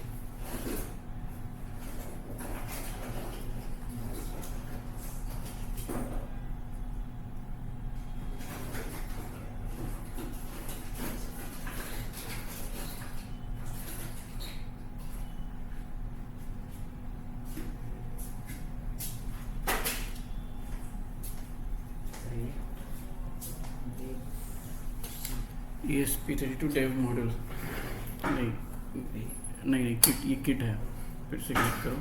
ESP32 डेव मॉड्यूल नहीं नहीं नहीं किट, ये किट है। फिर से क्लिक करो,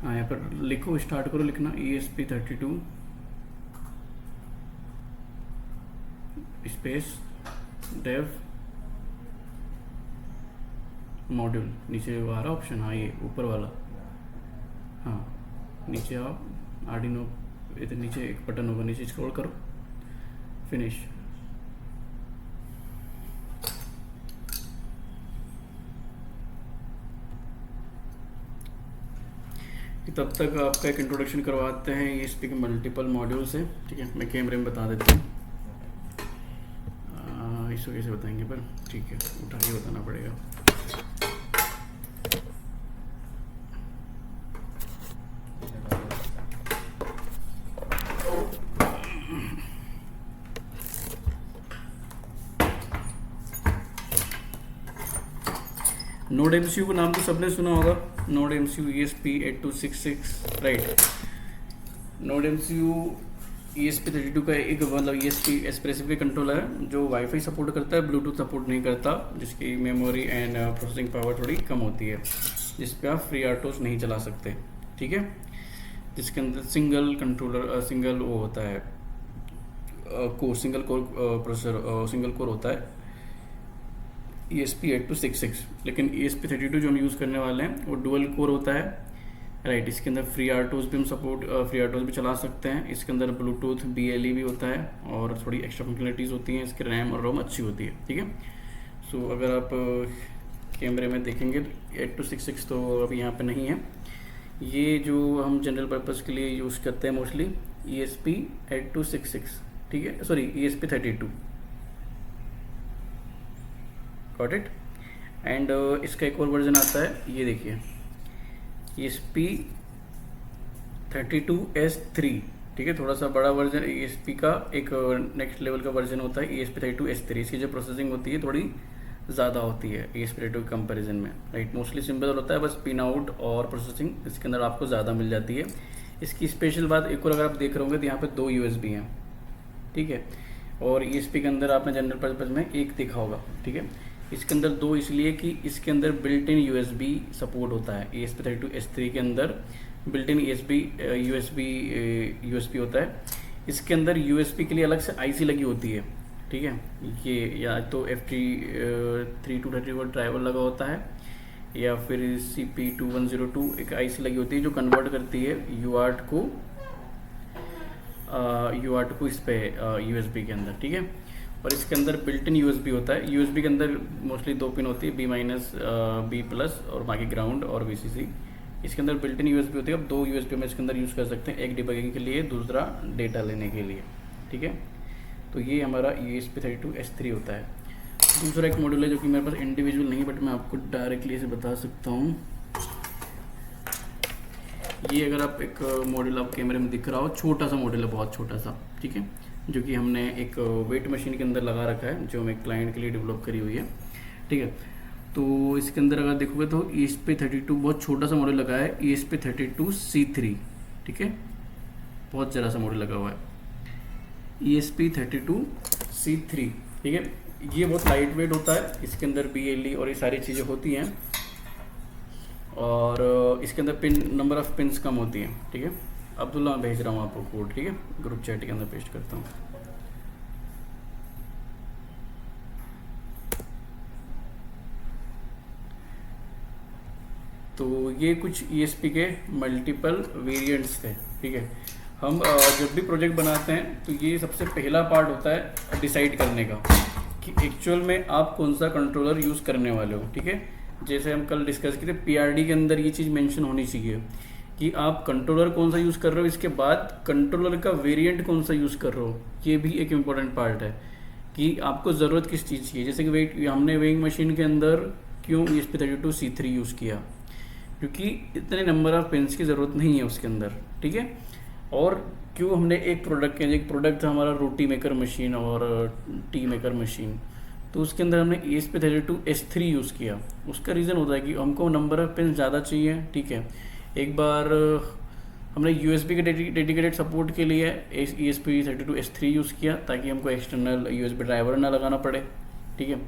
हाँ यहाँ पर लिखो, स्टार्ट करो लिखना ESP32 स्पेस डेव मॉड्यूल। नीचे वो आ रहा ऑप्शन, हाँ ये ऊपर वाला, हाँ नीचे आओ, आर्डिनो इधर नीचे एक बटन होगा, नीचे स्क्रॉल करो, फिनिश। तब तक आपका एक इंट्रोडक्शन करवाते हैं ESP के मल्टीपल मॉड्यूल से, ठीक है। मैं कैमरे में बता देता हूँ, इसको कैसे बताएंगे पर ठीक है, उठा के बताना पड़ेगा। नोड MCU का नाम तो सबने सुना होगा, node MCU ESP8266, right. Node MCU ESP32 का एक मतलब ESP स्पेसिफिक कंट्रोलर है जो वाईफाई सपोर्ट करता है, ब्लूटूथ सपोर्ट नहीं करता, जिसकी मेमोरी एंड प्रोसेसिंग पावर थोड़ी कम होती है, जिस पे आप FreeRTOS नहीं चला सकते, ठीक है। जिसके अंदर सिंगल कंट्रोलर, सिंगल वो होता है core, single core processor, single core होता है ESP8266। लेकिन ESP32 जो हम यूज़ करने वाले हैं वो डुअल कोर होता है, राइट। इसके अंदर FreeRTOS भी हम FreeRTOS भी चला सकते हैं। इसके अंदर ब्लूटूथ BLE भी होता है और थोड़ी एक्स्ट्रा फंक्शनलिटीज़ होती हैं। इसकी रैम और रोम अच्छी होती है, ठीक है। सो अगर आप कैमरे में देखेंगे 8266 तो अभी यहाँ पे नहीं है। ये जो हम जनरल पर्पज़ के लिए यूज़ करते हैं मोस्टली ESP8266, ठीक है, sorry ESP32, got it. And इसका एक और वर्जन आता है, ये देखिए ESP32S3, ठीक है, थोड़ा सा बड़ा वर्जन ESP का, एक नेक्स्ट लेवल का वर्जन होता है ESP32S3। इसकी जो प्रोसेसिंग होती है थोड़ी ज़्यादा होती है ESP32 के कंपैरिजन में, राइट। मोस्टली सिंपल होता है, बस पिन आउट और प्रोसेसिंग इसके अंदर आपको ज़्यादा मिल जाती है। इसकी स्पेशल बात एक और अगर आप देख रहे होंगे तो यहाँ पे 2 USB हैं, ठीक है। और ESP के अंदर आपने जनरल पर्पज़ में एक देखा होगा, ठीक है। इसके अंदर 2 इसलिए कि इसके अंदर बिल्ट इन USB सपोर्ट होता है। ESP32S3 के अंदर बिल्ट इन USB होता है। इसके अंदर USB के लिए अलग से IC लगी होती है, ठीक है। ये या तो FT3234 ड्राइवर लगा होता है या फिर CP2102 एक IC लगी होती है जो कन्वर्ट करती है UART को इस पे USB के अंदर, ठीक है। और इसके अंदर बिल्ट इन USB होता है। USB के अंदर मोस्टली 2 पिन होती है, B-, B+ और बाकी ग्राउंड और VCC। इसके अंदर बिल्ट इन USB होती है। अब 2 USB हम इसके अंदर यूज़ कर सकते हैं, एक डिबगिंग के लिए, दूसरा डेटा लेने के लिए, ठीक है। तो ये हमारा ESP32S3 होता है। दूसरा एक मॉड्यूल है जो कि मेरे पास इंडिविजुअल नहीं, बट मैं आपको डायरेक्टली इसे बता सकता हूँ। ये अगर आप एक मॉडल आप कैमरे में दिख रहा हो, छोटा सा मॉडल है, बहुत छोटा सा, ठीक है, जो कि हमने एक वेट मशीन के अंदर लगा रखा है, जो हमें क्लाइंट के लिए डेवलप करी हुई है, ठीक है। तो इसके अंदर अगर देखोगे तो ESP32 बहुत छोटा सा मॉडल लगा है, ESP32C3, ठीक है, बहुत ज़रा सा मॉडल लगा हुआ है ESP32C3, ठीक है। ये बहुत लाइट वेट होता है, इसके अंदर BLE और ये सारी चीज़ें होती हैं, और इसके अंदर नंबर ऑफ पिन्स कम होती हैं, ठीक है। अब्दुल्ला भेज रहा हूँ आपको कोड, ठीक है, ग्रुप चैट के अंदर पेस्ट करता हूँ। तो ये कुछ ESP के मल्टीपल वेरिएंट्स थे, ठीक है। हम जब भी प्रोजेक्ट बनाते हैं तो ये सबसे पहला पार्ट होता है डिसाइड करने का कि एक्चुअल में आप कौन सा कंट्रोलर यूज़ करने वाले हो, ठीक है। जैसे हम कल डिस्कस किए थे, PRD के अंदर ये चीज़ मेंशन होनी चाहिए कि आप कंट्रोलर कौन सा यूज़ कर रहे हो, इसके बाद कंट्रोलर का वेरिएंट कौन सा यूज़ कर रहे हो। ये भी एक इम्पॉर्टेंट पार्ट है कि आपको ज़रूरत किस चीज़ की है। जैसे कि हमने वेइंग मशीन के अंदर क्यों ESP32C3 यूज़ किया, क्योंकि इतने नंबर ऑफ पिन्स की ज़रूरत नहीं है उसके अंदर, ठीक है। और क्यों हमने एक प्रोडक्ट था हमारा रोटी मेकर मशीन और टी मेकर मशीन, तो उसके अंदर हमने ESP32S3 यूज़ किया। उसका रीज़न होता है कि हमको नंबर ऑफ पिन ज़्यादा चाहिए, ठीक है। एक बार हमने USB के डेडिकेटेड सपोर्ट के लिए ESP32S3 यूज़ किया ताकि हमको एक्सटर्नल USB ड्राइवर ना लगाना पड़े, ठीक है।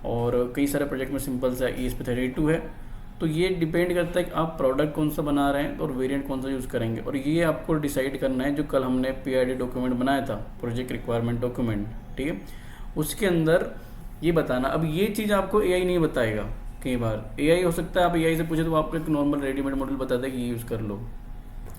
और कई सारे प्रोजेक्ट में सिंपल सा ESP32 है। तो ये डिपेंड करता है कि आप प्रोडक्ट कौन सा बना रहे हैं और वेरिएंट कौन सा यूज़ करेंगे, और ये आपको डिसाइड करना है। जो कल हमने PID डॉक्यूमेंट बनाया था, प्रोजेक्ट रिक्वायरमेंट डॉक्यूमेंट, ठीक है, उसके अंदर ये बताना। अब ये चीज़ आपको AI नहीं बताएगा। कई बार AI हो सकता है आप AI से पूछे तो आपको एक नॉर्मल रेडीमेड मॉडल बता दे कि ये यूज़ कर लो,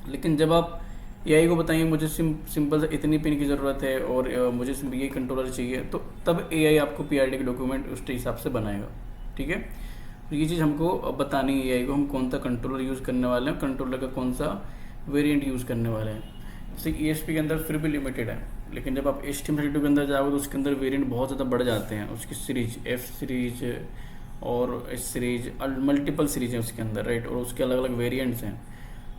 लेकिन जब आप AI को बताएंगे मुझे सिंपल से इतनी पिन की ज़रूरत है और मुझे ये कंट्रोलर चाहिए, तो तब AI आपको PID के डॉक्यूमेंट उस हिसाब से बनाएगा, ठीक है। तो ये चीज़ हमको बतानी है AI को, हम कौन सा कंट्रोलर यूज़ करने वाले हैं, कंट्रोलर का कौन सा वेरिएंट यूज़ करने वाले हैं। जैसे ESP के अंदर फिर भी लिमिटेड है, लेकिन जब आप STM32 के अंदर जाओगे तो उसके अंदर वेरिएंट बहुत ज़्यादा बढ़ जाते हैं। उसकी सीरीज F सीरीज और S सीरीज, मल्टीपल सीरीज है उसके अंदर, राइट, और उसके अलग अलग वेरिएंट्स हैं।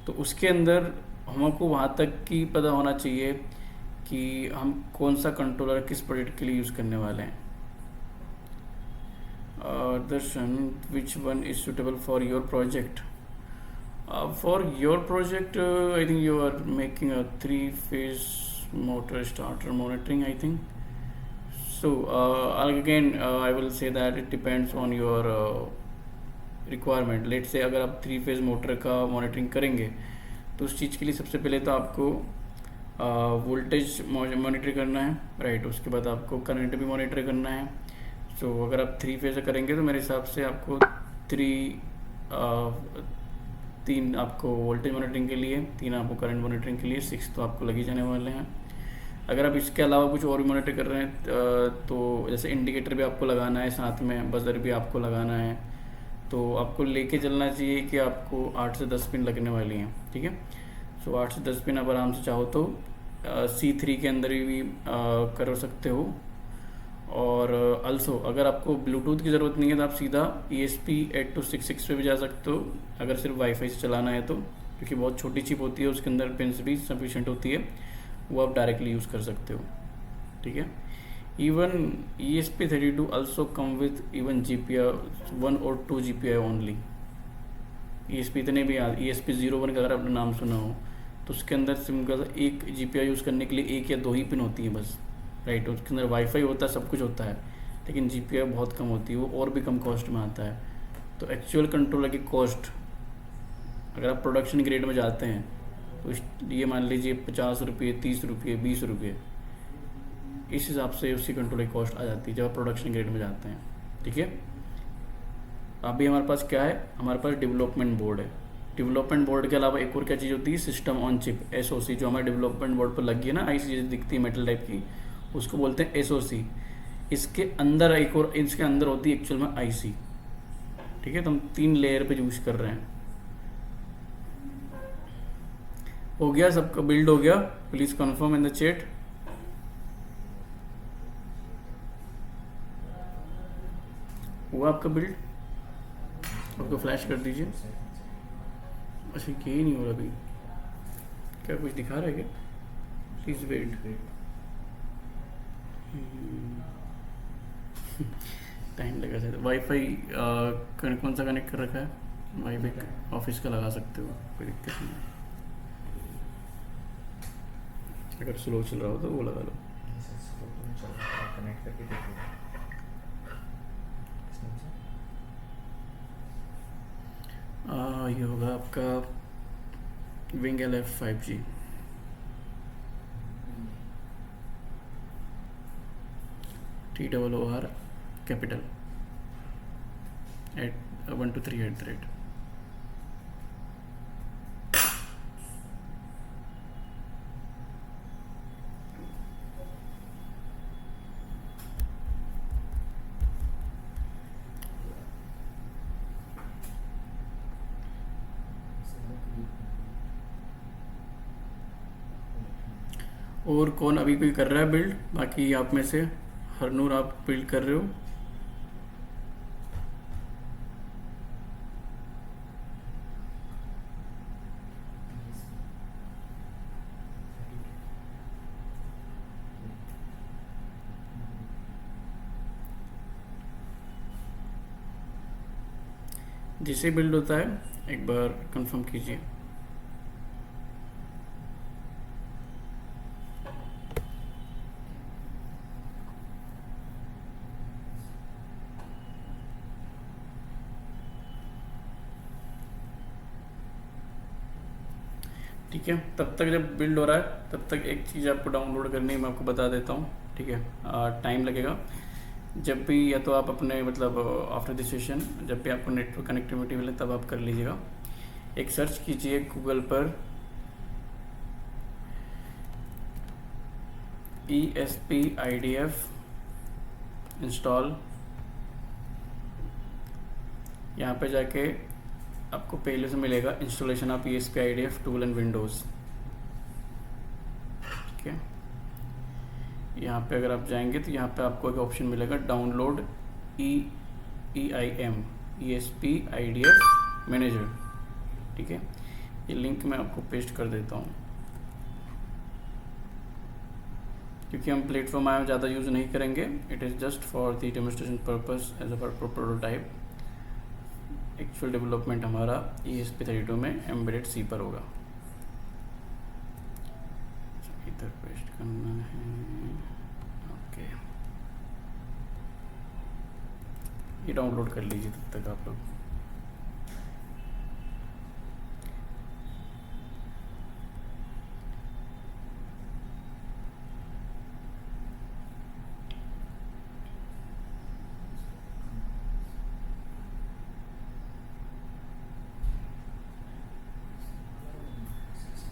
तो उसके अंदर हमको वहाँ तक की पता होना चाहिए कि हम कौन सा कंट्रोलर किस प्रोजेक्ट के लिए यूज़ करने वाले हैं। Darshan, which one is suitable for your project? For your project, I think you are making a 3-phase motor starter monitoring, I think. So again, I will say that it depends on your requirement. Let's say अगर आप 3-phase मोटर का मॉनिटरिंग करेंगे तो उस चीज़ के लिए सबसे पहले तो आपको वोल्टेज मॉनिटर करना है, राइट। उसके बाद आपको करंट भी मॉनिटर करना है। तो अगर आप 3 फेज करेंगे तो मेरे हिसाब से आपको 3 आपको वोल्टेज मॉनिटरिंग के लिए, 3 आपको करंट मॉनिटरिंग के लिए, 6 तो आपको लगी जाने वाले हैं। अगर आप इसके अलावा कुछ और भी मॉनिटर कर रहे हैं तो जैसे इंडिकेटर भी आपको लगाना है, साथ में बजर भी आपको लगाना है, तो आपको लेके चलना चाहिए कि आपको 8 से 10 पिन लगने वाली हैं, ठीक है। सो 8 से 10 पिन आप आराम से चाहो तो C3 के अंदर भी कर सकते हो। और अल्सो अगर आपको ब्लूटूथ की ज़रूरत नहीं है तो आप सीधा ESP8266 पे भी जा सकते हो, अगर सिर्फ वाईफाई से चलाना है तो, क्योंकि बहुत छोटी चिप होती है, उसके अंदर पिन्स भी सफिशेंट होती है, वो आप डायरेक्टली यूज़ कर सकते हो, ठीक है। Even ESP32 also come with even GPIO 1 और 2 GPIO ओनली। ESP इतने भी ESP01 का अगर आपने नाम सुना हो तो उसके अंदर सिंपल एक GPIO यूज़ करने के लिए 1 या 2 ही पिन होती है बस, राइट। उसके अंदर वाईफाई होता है, सब कुछ होता है, लेकिन GPIO बहुत कम होती है, वो और भी कम कॉस्ट में आता है। तो एक्चुअल कंट्रोलर की कॉस्ट अगर आप प्रोडक्शन ग्रेड में जाते हैं तो ये मान लीजिए 50 रुपये, 30 रुपये, 20 रुपये, इस हिसाब से उसकी कंट्रोलर की कॉस्ट आ जाती है जब आप प्रोडक्शन ग्रेड में जाते हैं। ठीक है, अभी हमारे पास क्या है, हमारे पास डेवलपमेंट बोर्ड है। डेवलपमेंट बोर्ड के अलावा एक और क्या चीज़ होती है, सिस्टम ऑन चिप, SoC, जो हमारे डेवलपमेंट बोर्ड पर लगी है ना, ऐसी चीज़ दिखती है मेटल टाइप की, उसको बोलते हैं SoC। इसके अंदर एक और, इसके अंदर होती है एक्चुअल में IC। ठीक है, तो हम 3 लेयर पे यूज कर रहे हैं। हो गया, सबका बिल्ड हो गया? Please confirm in the chat. हुआ आपका बिल्ड? आपको फ्लैश कर दीजिए। अच्छा, ये ही नहीं हो रहा अभी, क्या कुछ दिखा रहा है क्या? Please wait. टाइम लगा शायद। वाईफाई कौन सा कनेक्ट कर रखा है? वाईफाई ऑफिस का लगा सकते हो, कोई दिक्कत नहीं है। अगर स्लो चल रहा हो तो वो लगा लो। कनेक्ट करके देखो। ये होगा आपका wing LF 5G। TOOR capital @123 @ और कौन अभी कोई कर रहा है बिल्ड? बाकी आप में से हरनूर, आप बिल्ड कर रहे हो? जिसे बिल्ड होता है एक बार कंफर्म कीजिए। ठीक है, तब तक जब बिल्ड हो रहा है तब तक एक चीज़ आपको डाउनलोड करनी है, मैं आपको बता देता हूँ। ठीक है, टाइम लगेगा। जब भी, या तो आप अपने मतलब आफ्टर दिस सेशन जब भी आपको नेटवर्क कनेक्टिविटी मिले तब आप कर लीजिएगा। एक सर्च कीजिए गूगल पर ESP-IDF इंस्टॉल। यहाँ पे जाके आपको पहले से मिलेगा installation of ESP-IDF tool and Windows. ठीक है, यहाँ पे अगर आप जाएंगे तो यहाँ पे आपको एक ऑप्शन मिलेगा डाउनलोड EIM ESP-IDF मैनेजर। ठीक है, ये लिंक मैं आपको पेस्ट कर देता हूँ, क्योंकि हम प्लेटफॉर्म आया ज़्यादा यूज़ नहीं करेंगे। It is just for the demonstration purpose as a prototype. Actual development हमारा ESP32 में एम्बेडेड C पर होगा। इधर पेस्ट करना है। ओके, ये डाउनलोड कर लीजिए तब तक आप लोग।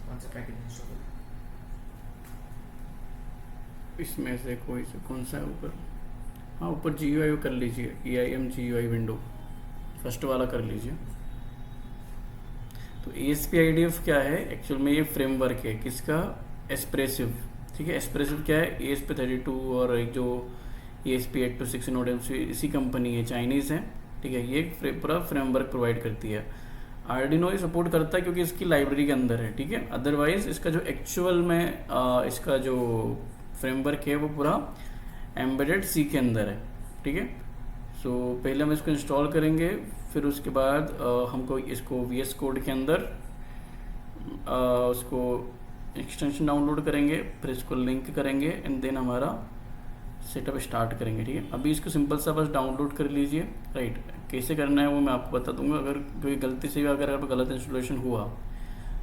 कौन सा पैकेज इंस्टॉल करें? इसमें से कोई से कौन सा है ऊपर? हाँ, ऊपर GUI कर लीजिए, EIM GUI विंडो फर्स्ट वाला कर लीजिए। तो ESP-IDF क्या है एक्चुअल में? ये फ्रेमवर्क है किसका? एस्प्रेसिव। ठीक है, एस्प्रेसिव क्या है? ESP32 और एक जो ESP8266 नोड इसी कंपनी है, चाइनीज़ है। ठीक है, ये पूरा फ्रेमवर्क प्रोवाइड करती है। आर्डिनो ये सपोर्ट करता है क्योंकि इसकी लाइब्रेरी के अंदर है। ठीक है, अदरवाइज इसका जो एक्चुअल में इसका जो फ्रेमवर्क है वो पूरा एम्बेडेड C के अंदर है। ठीक है, सो पहले हम इसको इंस्टॉल करेंगे, फिर उसके बाद हमको इसको VS कोड के अंदर उसको एक्सटेंशन डाउनलोड करेंगे, फिर इसको लिंक करेंगे एंड देन हमारा सेटअप स्टार्ट करेंगे, ठीक है। अभी इसको सिंपल सा बस डाउनलोड कर लीजिए, राइट। कैसे करना है वो मैं आपको बता दूंगा। अगर कोई गलती से भी अगर आप गलत इंस्टॉलेशन हुआ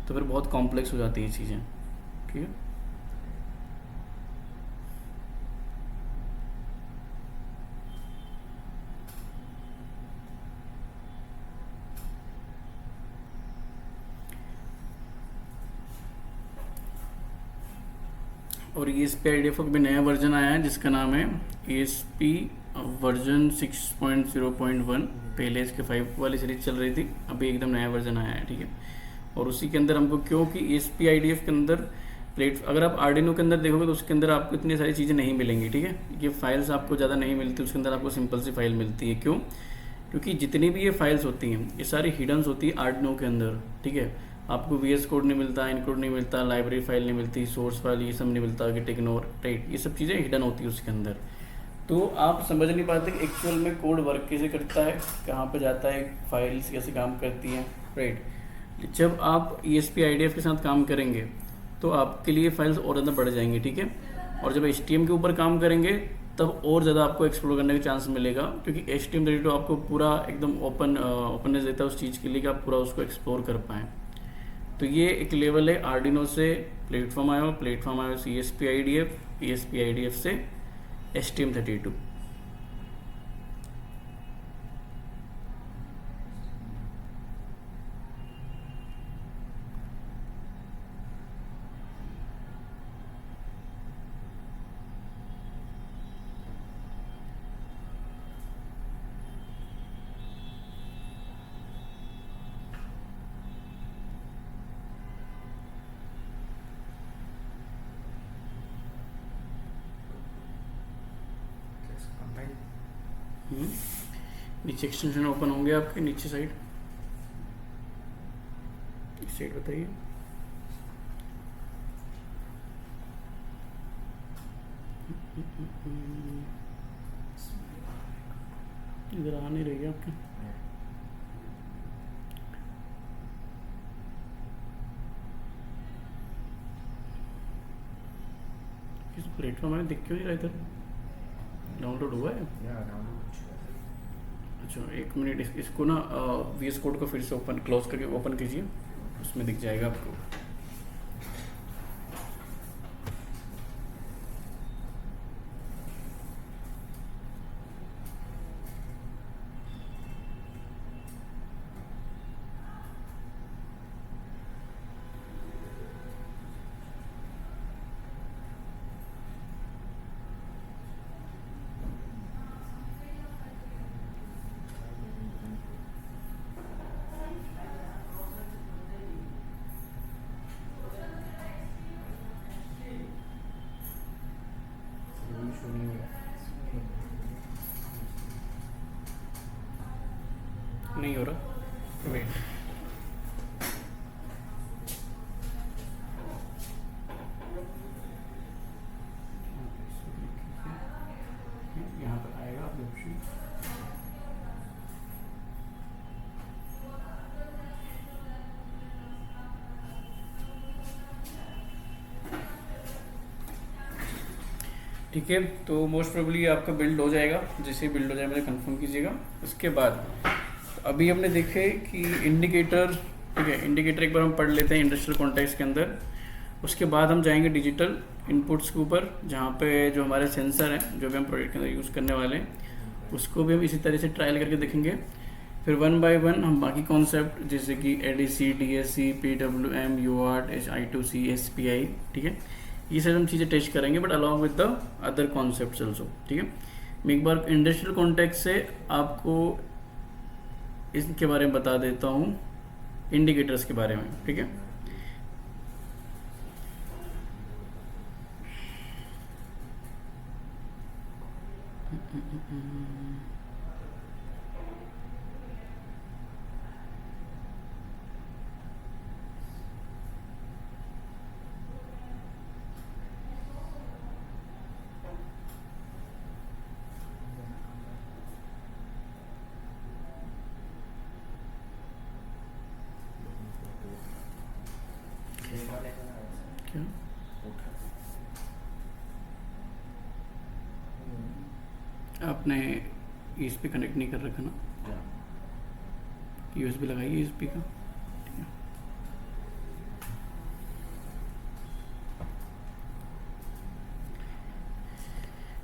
तो फिर बहुत कॉम्प्लेक्स हो जाती है चीज़ें, ठीक है। और ESP IDF का भी नया वर्जन आया है जिसका नाम है ESP वर्जन 6.0.1। पहले इसके 5 वाली सीरीज चल रही थी, अभी एकदम नया वर्जन आया है, ठीक है। और उसी के अंदर हमको, क्योंकि ESP IDF के अंदर अगर आप आर्डिनो के अंदर देखोगे तो उसके अंदर आपको इतनी सारी चीज़ें नहीं मिलेंगी, ठीक है। ये फाइल्स आपको ज़्यादा नहीं मिलती, उसके अंदर आपको सिंपल सी फाइल मिलती है। क्यों? क्योंकि जितनी भी ये फाइल्स होती हैं ये सारी हिडन्स होती है आर्डिनो के अंदर, ठीक है। आपको VS कोड नहीं मिलता, इनकोड नहीं मिलता, लाइब्रेरी फाइल नहीं मिलती, सोर्स फाइल ये सब नहीं मिलता, गिट इग्नोर, राइट। ये सब चीज़ें हिडन होती है उसके अंदर। तो आप समझ नहीं पाते कि एक्चुअल में कोड वर्क कैसे करता है, कहाँ पे जाता है, फाइल्स कैसे काम करती हैं, राइट। जब आप ESP IDF के साथ काम करेंगे तो आपके लिए फाइल्स और ज़्यादा बढ़ जाएंगी, ठीक है। और जब HTML के ऊपर काम करेंगे तब और ज़्यादा आपको एक्सप्लोर करने का चांस मिलेगा, क्योंकि HTML32 आपको पूरा एकदम ओपननेस देता है उस चीज़ के लिए कि आप पूरा उसको एक्सप्लोर कर पाएँ। तो ये एक लेवल है। आर्डिनो से प्लेटफॉर्म आया, प्लेटफॉर्म आया से ESP IDF से STM32। नीचे एक्सटेंशन ओपन होंगे आपके नीचे साइड, इस साइड बताइए। इधर आ नहीं रही है आपके। किस प्लेटफॉर्म है, दिख क्यों नहीं रहा इधर? डाउनलोड हुआ है? अच्छा एक मिनट, इसको ना VS कोड को फिर से क्लोज करके ओपन कीजिए, उसमें दिख जाएगा आपको। नहीं हो रहा, वेट। यहाँ पर आएगा आप ऑप्शन, ठीक है। तो मोस्ट प्रोबेबली आपका बिल्ड हो जाएगा, जैसे बिल्ड हो जाए मुझे कंफर्म कीजिएगा। उसके बाद अभी हमने देखे कि इंडिकेटर, ठीक है, इंडिकेटर एक बार हम पढ़ लेते हैं इंडस्ट्रियल कॉन्टेक्स्ट के अंदर। उसके बाद हम जाएंगे डिजिटल इनपुट्स के ऊपर, जहाँ पे जो हमारे सेंसर हैं जो भी हम प्रोडक्ट के अंदर यूज़ करने वाले हैं उसको भी हम इसी तरह से ट्रायल करके देखेंगे। फिर 1 बाय 1 हम बाकी कॉन्सेप्ट जैसे कि ADC, DSC, PWM, UART, I2C, SPI, ठीक है, ये सब हम चीज़ें टेस्ट करेंगे, but along with the other concepts also, ठीक है। मैं एक बार इंडस्ट्रियल कॉन्टेक्स्ट से आपको इसके बारे में बता देता हूँ, इंडिकेटर्स के बारे में, ठीक है। क्या आपने ईएसपी कनेक्ट नहीं कर रखा ना, यूएसबी लगाइए ईएसपी का। ठीक है,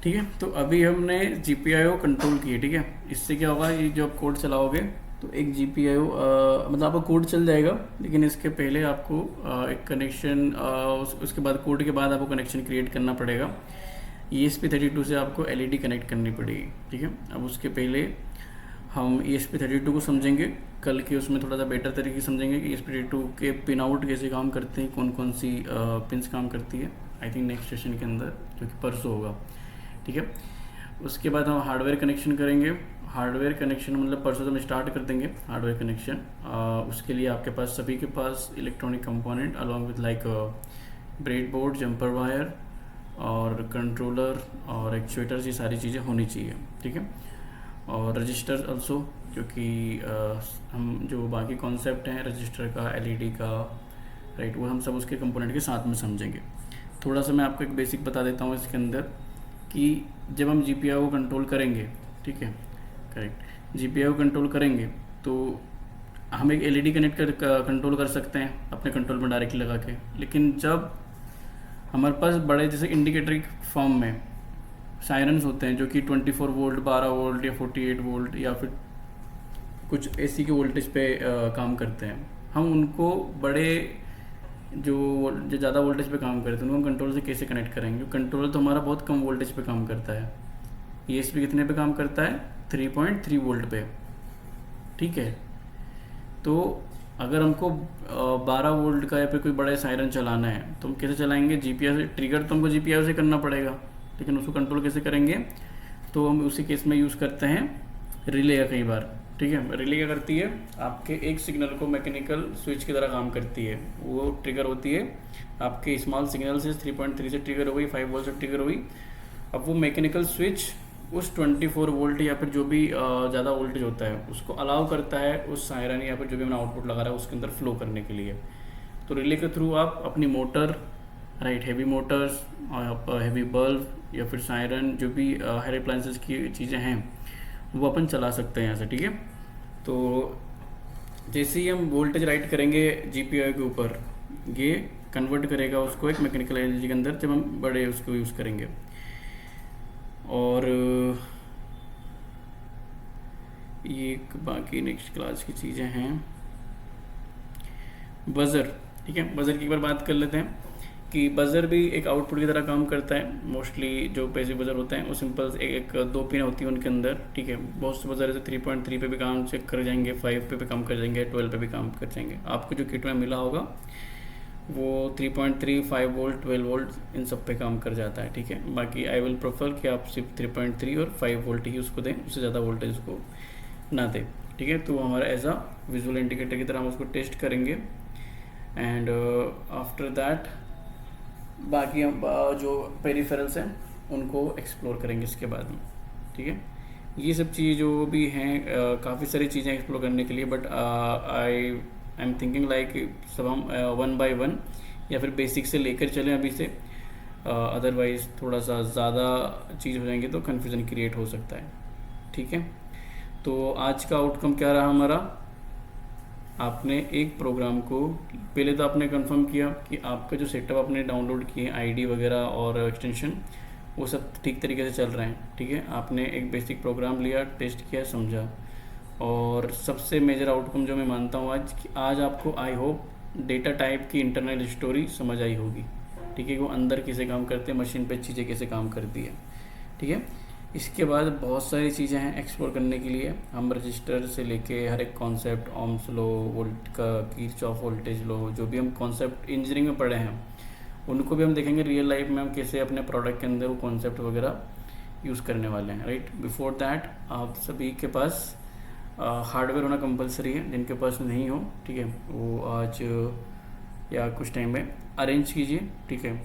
ठीक है। तो अभी हमने GPIO कंट्रोल किए, ठीक है। इससे क्या होगा, ये जो आप कोड चलाओगे तो एक GPIO मतलब आपका कोड चल जाएगा, लेकिन इसके पहले आपको एक कनेक्शन उसके बाद कोड के बाद आपको कनेक्शन क्रिएट करना पड़ेगा। ESP32 से आपको LED कनेक्ट करनी पड़ेगी, ठीक है। अब उसके पहले हम ESP32 को समझेंगे, कल के उसमें थोड़ा सा बेटर तरीके से समझेंगे कि ESP32 के पिन आउट कैसे काम करते हैं, कौन कौन सी पिन्स काम करती है। आई थिंक नेक्स्ट सेशन के अंदर, जो कि परसों होगा, ठीक है। उसके बाद हम हार्डवेयर कनेक्शन करेंगे। हार्डवेयर कनेक्शन मतलब परसों से हम स्टार्ट कर देंगे हार्डवेयर कनेक्शन। उसके लिए आपके पास सभी के पास electronic component along with like bread board, jumper wire और कंट्रोलर और एक्चुएटर्स, ये सारी चीज़ें होनी चाहिए, ठीक है। और रजिस्टर ऑल्सो, क्योंकि हम जो बाकी कॉन्सेप्ट हैं रजिस्टर का, LED का, राइट, वो हम सब उसके कंपोनेंट के साथ में समझेंगे। थोड़ा सा मैं आपको एक बेसिक बता देता हूँ इसके अंदर कि जब हम GPIO को कंट्रोल करेंगे, ठीक है, करेक्ट, GPIO कंट्रोल करेंगे तो हम एक LED कनेक्ट कर कंट्रोल कर सकते हैं अपने कंट्रोल में डायरेक्टली लगा के। लेकिन जब हमारे पास बड़े जैसे इंडिकेटर फॉर्म में सायरन्स होते हैं जो कि 24 वोल्ट, 12 वोल्ट या 48 वोल्ट या फिर कुछ AC के वोल्टेज पे काम करते हैं, हम उनको बड़े जो ज़्यादा वोल्टेज पे काम करते हैं उनको हम कंट्रोल से कैसे कनेक्ट करेंगे। कंट्रोल तो हमारा बहुत कम वोल्टेज पे काम करता है। ESP कितने पे काम करता है, 3.3 वोल्ट पे, ठीक है। तो अगर हमको 12 वोल्ट का या फिर कोई बड़ा सायरन चलाना है तो हम कैसे चलाएंगे, GPIO से। ट्रिगर तो हमको GPIO से करना पड़ेगा, लेकिन उसको कंट्रोल कैसे करेंगे, तो हम उसी केस में यूज़ करते हैं रिले का कई बार, ठीक है। रिले क्या करती है, आपके एक सिग्नल को मैकेनिकल स्विच की तरह काम करती है। वो ट्रिगर होती है आपके स्मॉल सिग्नल से, 3.3 से ट्रिगर हो गई, 5 वोल्ट से ट्रिगर हुई। अब वो मैकेनिकल स्विच उस 24 वोल्ट या फिर जो भी ज़्यादा वोल्टेज होता है उसको अलाउ करता है उस सायरन या फिर जो भी हमने आउटपुट लगा रहा है उसके अंदर फ्लो करने के लिए। तो रिले के थ्रू आप अपनी motor, right, heavy Motors, heavy bulb या फिर सायरन, जो भी हायर अप्लायंसेस की चीज़ें हैं वो अपन चला सकते हैं यहाँ से, ठीक है। तो जैसे ही हम वोल्टेज राइट करेंगे GPIO के ऊपर, ये कन्वर्ट करेगा उसको एक मैकेनिकल एनर्जी के अंदर जब हम बड़े उसको यूज़ करेंगे। और ये बाकी नेक्स्ट क्लास की चीज़ें हैं। बज़र, ठीक है, बज़र की एक बार बात कर लेते हैं कि बज़र भी एक आउटपुट की तरह काम करता है। मोस्टली जो पैसिव बज़र होते हैं वो सिंपल एक 2 पिन होती है उनके अंदर, ठीक है। बहुत से बज़र ऐसे 3.3 पे भी काम चेक कर जाएंगे, 5 पे भी काम कर जाएंगे, 12 पे भी काम कर जाएंगे। आपको जो किट में मिला होगा वो 3.3, 5 वोल्ट, 12 वोल्ट इन सब पे काम कर जाता है, ठीक है। बाकी आई विल प्रेफर कि आप सिर्फ 3.3 और 5 वोल्ट ही उसको दें, उससे ज़्यादा वोल्टेज उसको ना दें, ठीक है। तो हमारा एज अ विजुअल इंडिकेटर की तरह हम उसको टेस्ट करेंगे। एंड आफ्टर दैट बाकी हम जो पेरिफेरल्स हैं उनको एक्सप्लोर करेंगे इसके बाद में, ठीक है। ये सब चीज़ें जो भी हैं काफ़ी सारी चीज़ें एक्सप्लोर करने के लिए, but I am thinking like सब हम 1 बाय 1 या फिर बेसिक से लेकर चलें अभी से, अदरवाइज़ थोड़ा सा ज़्यादा चीज़ हो जाएंगे तो कन्फ्यूज़न क्रिएट हो सकता है, ठीक है। तो आज का आउटकम क्या रहा हमारा, आपने एक प्रोग्राम को पहले तो आपने कंफर्म किया कि आपका जो सेटअप आपने डाउनलोड किए आईडी वगैरह और एक्सटेंशन वो सब ठीक तरीके से चल रहे हैं, ठीक है। आपने एक बेसिक प्रोग्राम लिया, टेस्ट किया, समझा। और सबसे मेजर आउटकम जो मैं मानता हूँ आज कि आज आपको आई होप डेटा टाइप की इंटरनल स्टोरी समझ आई होगी, ठीक है। वो अंदर कैसे काम करते हैं, मशीन पे चीज़ें कैसे काम करती है, ठीक है। इसके बाद बहुत सारी चीज़ें हैं एक्सप्लोर करने के लिए। हम रजिस्टर से लेके हर एक कॉन्सेप्ट, ओम्स लॉ, वोल्ट का किरचॉफ वोल्टेज लॉ, जो भी हम कॉन्सेप्ट इंजीनियरिंग में पढ़े हैं उनको भी हम देखेंगे रियल लाइफ में हम कैसे अपने प्रोडक्ट के अंदर वो कॉन्सेप्ट वगैरह यूज़ करने वाले हैं, राइट। बिफोर दैट आप सभी के पास हार्डवेयर होना कंपलसरी है, जिनके पास नहीं हो, ठीक है, वो आज या कुछ टाइम में अरेंज कीजिए, ठीक है।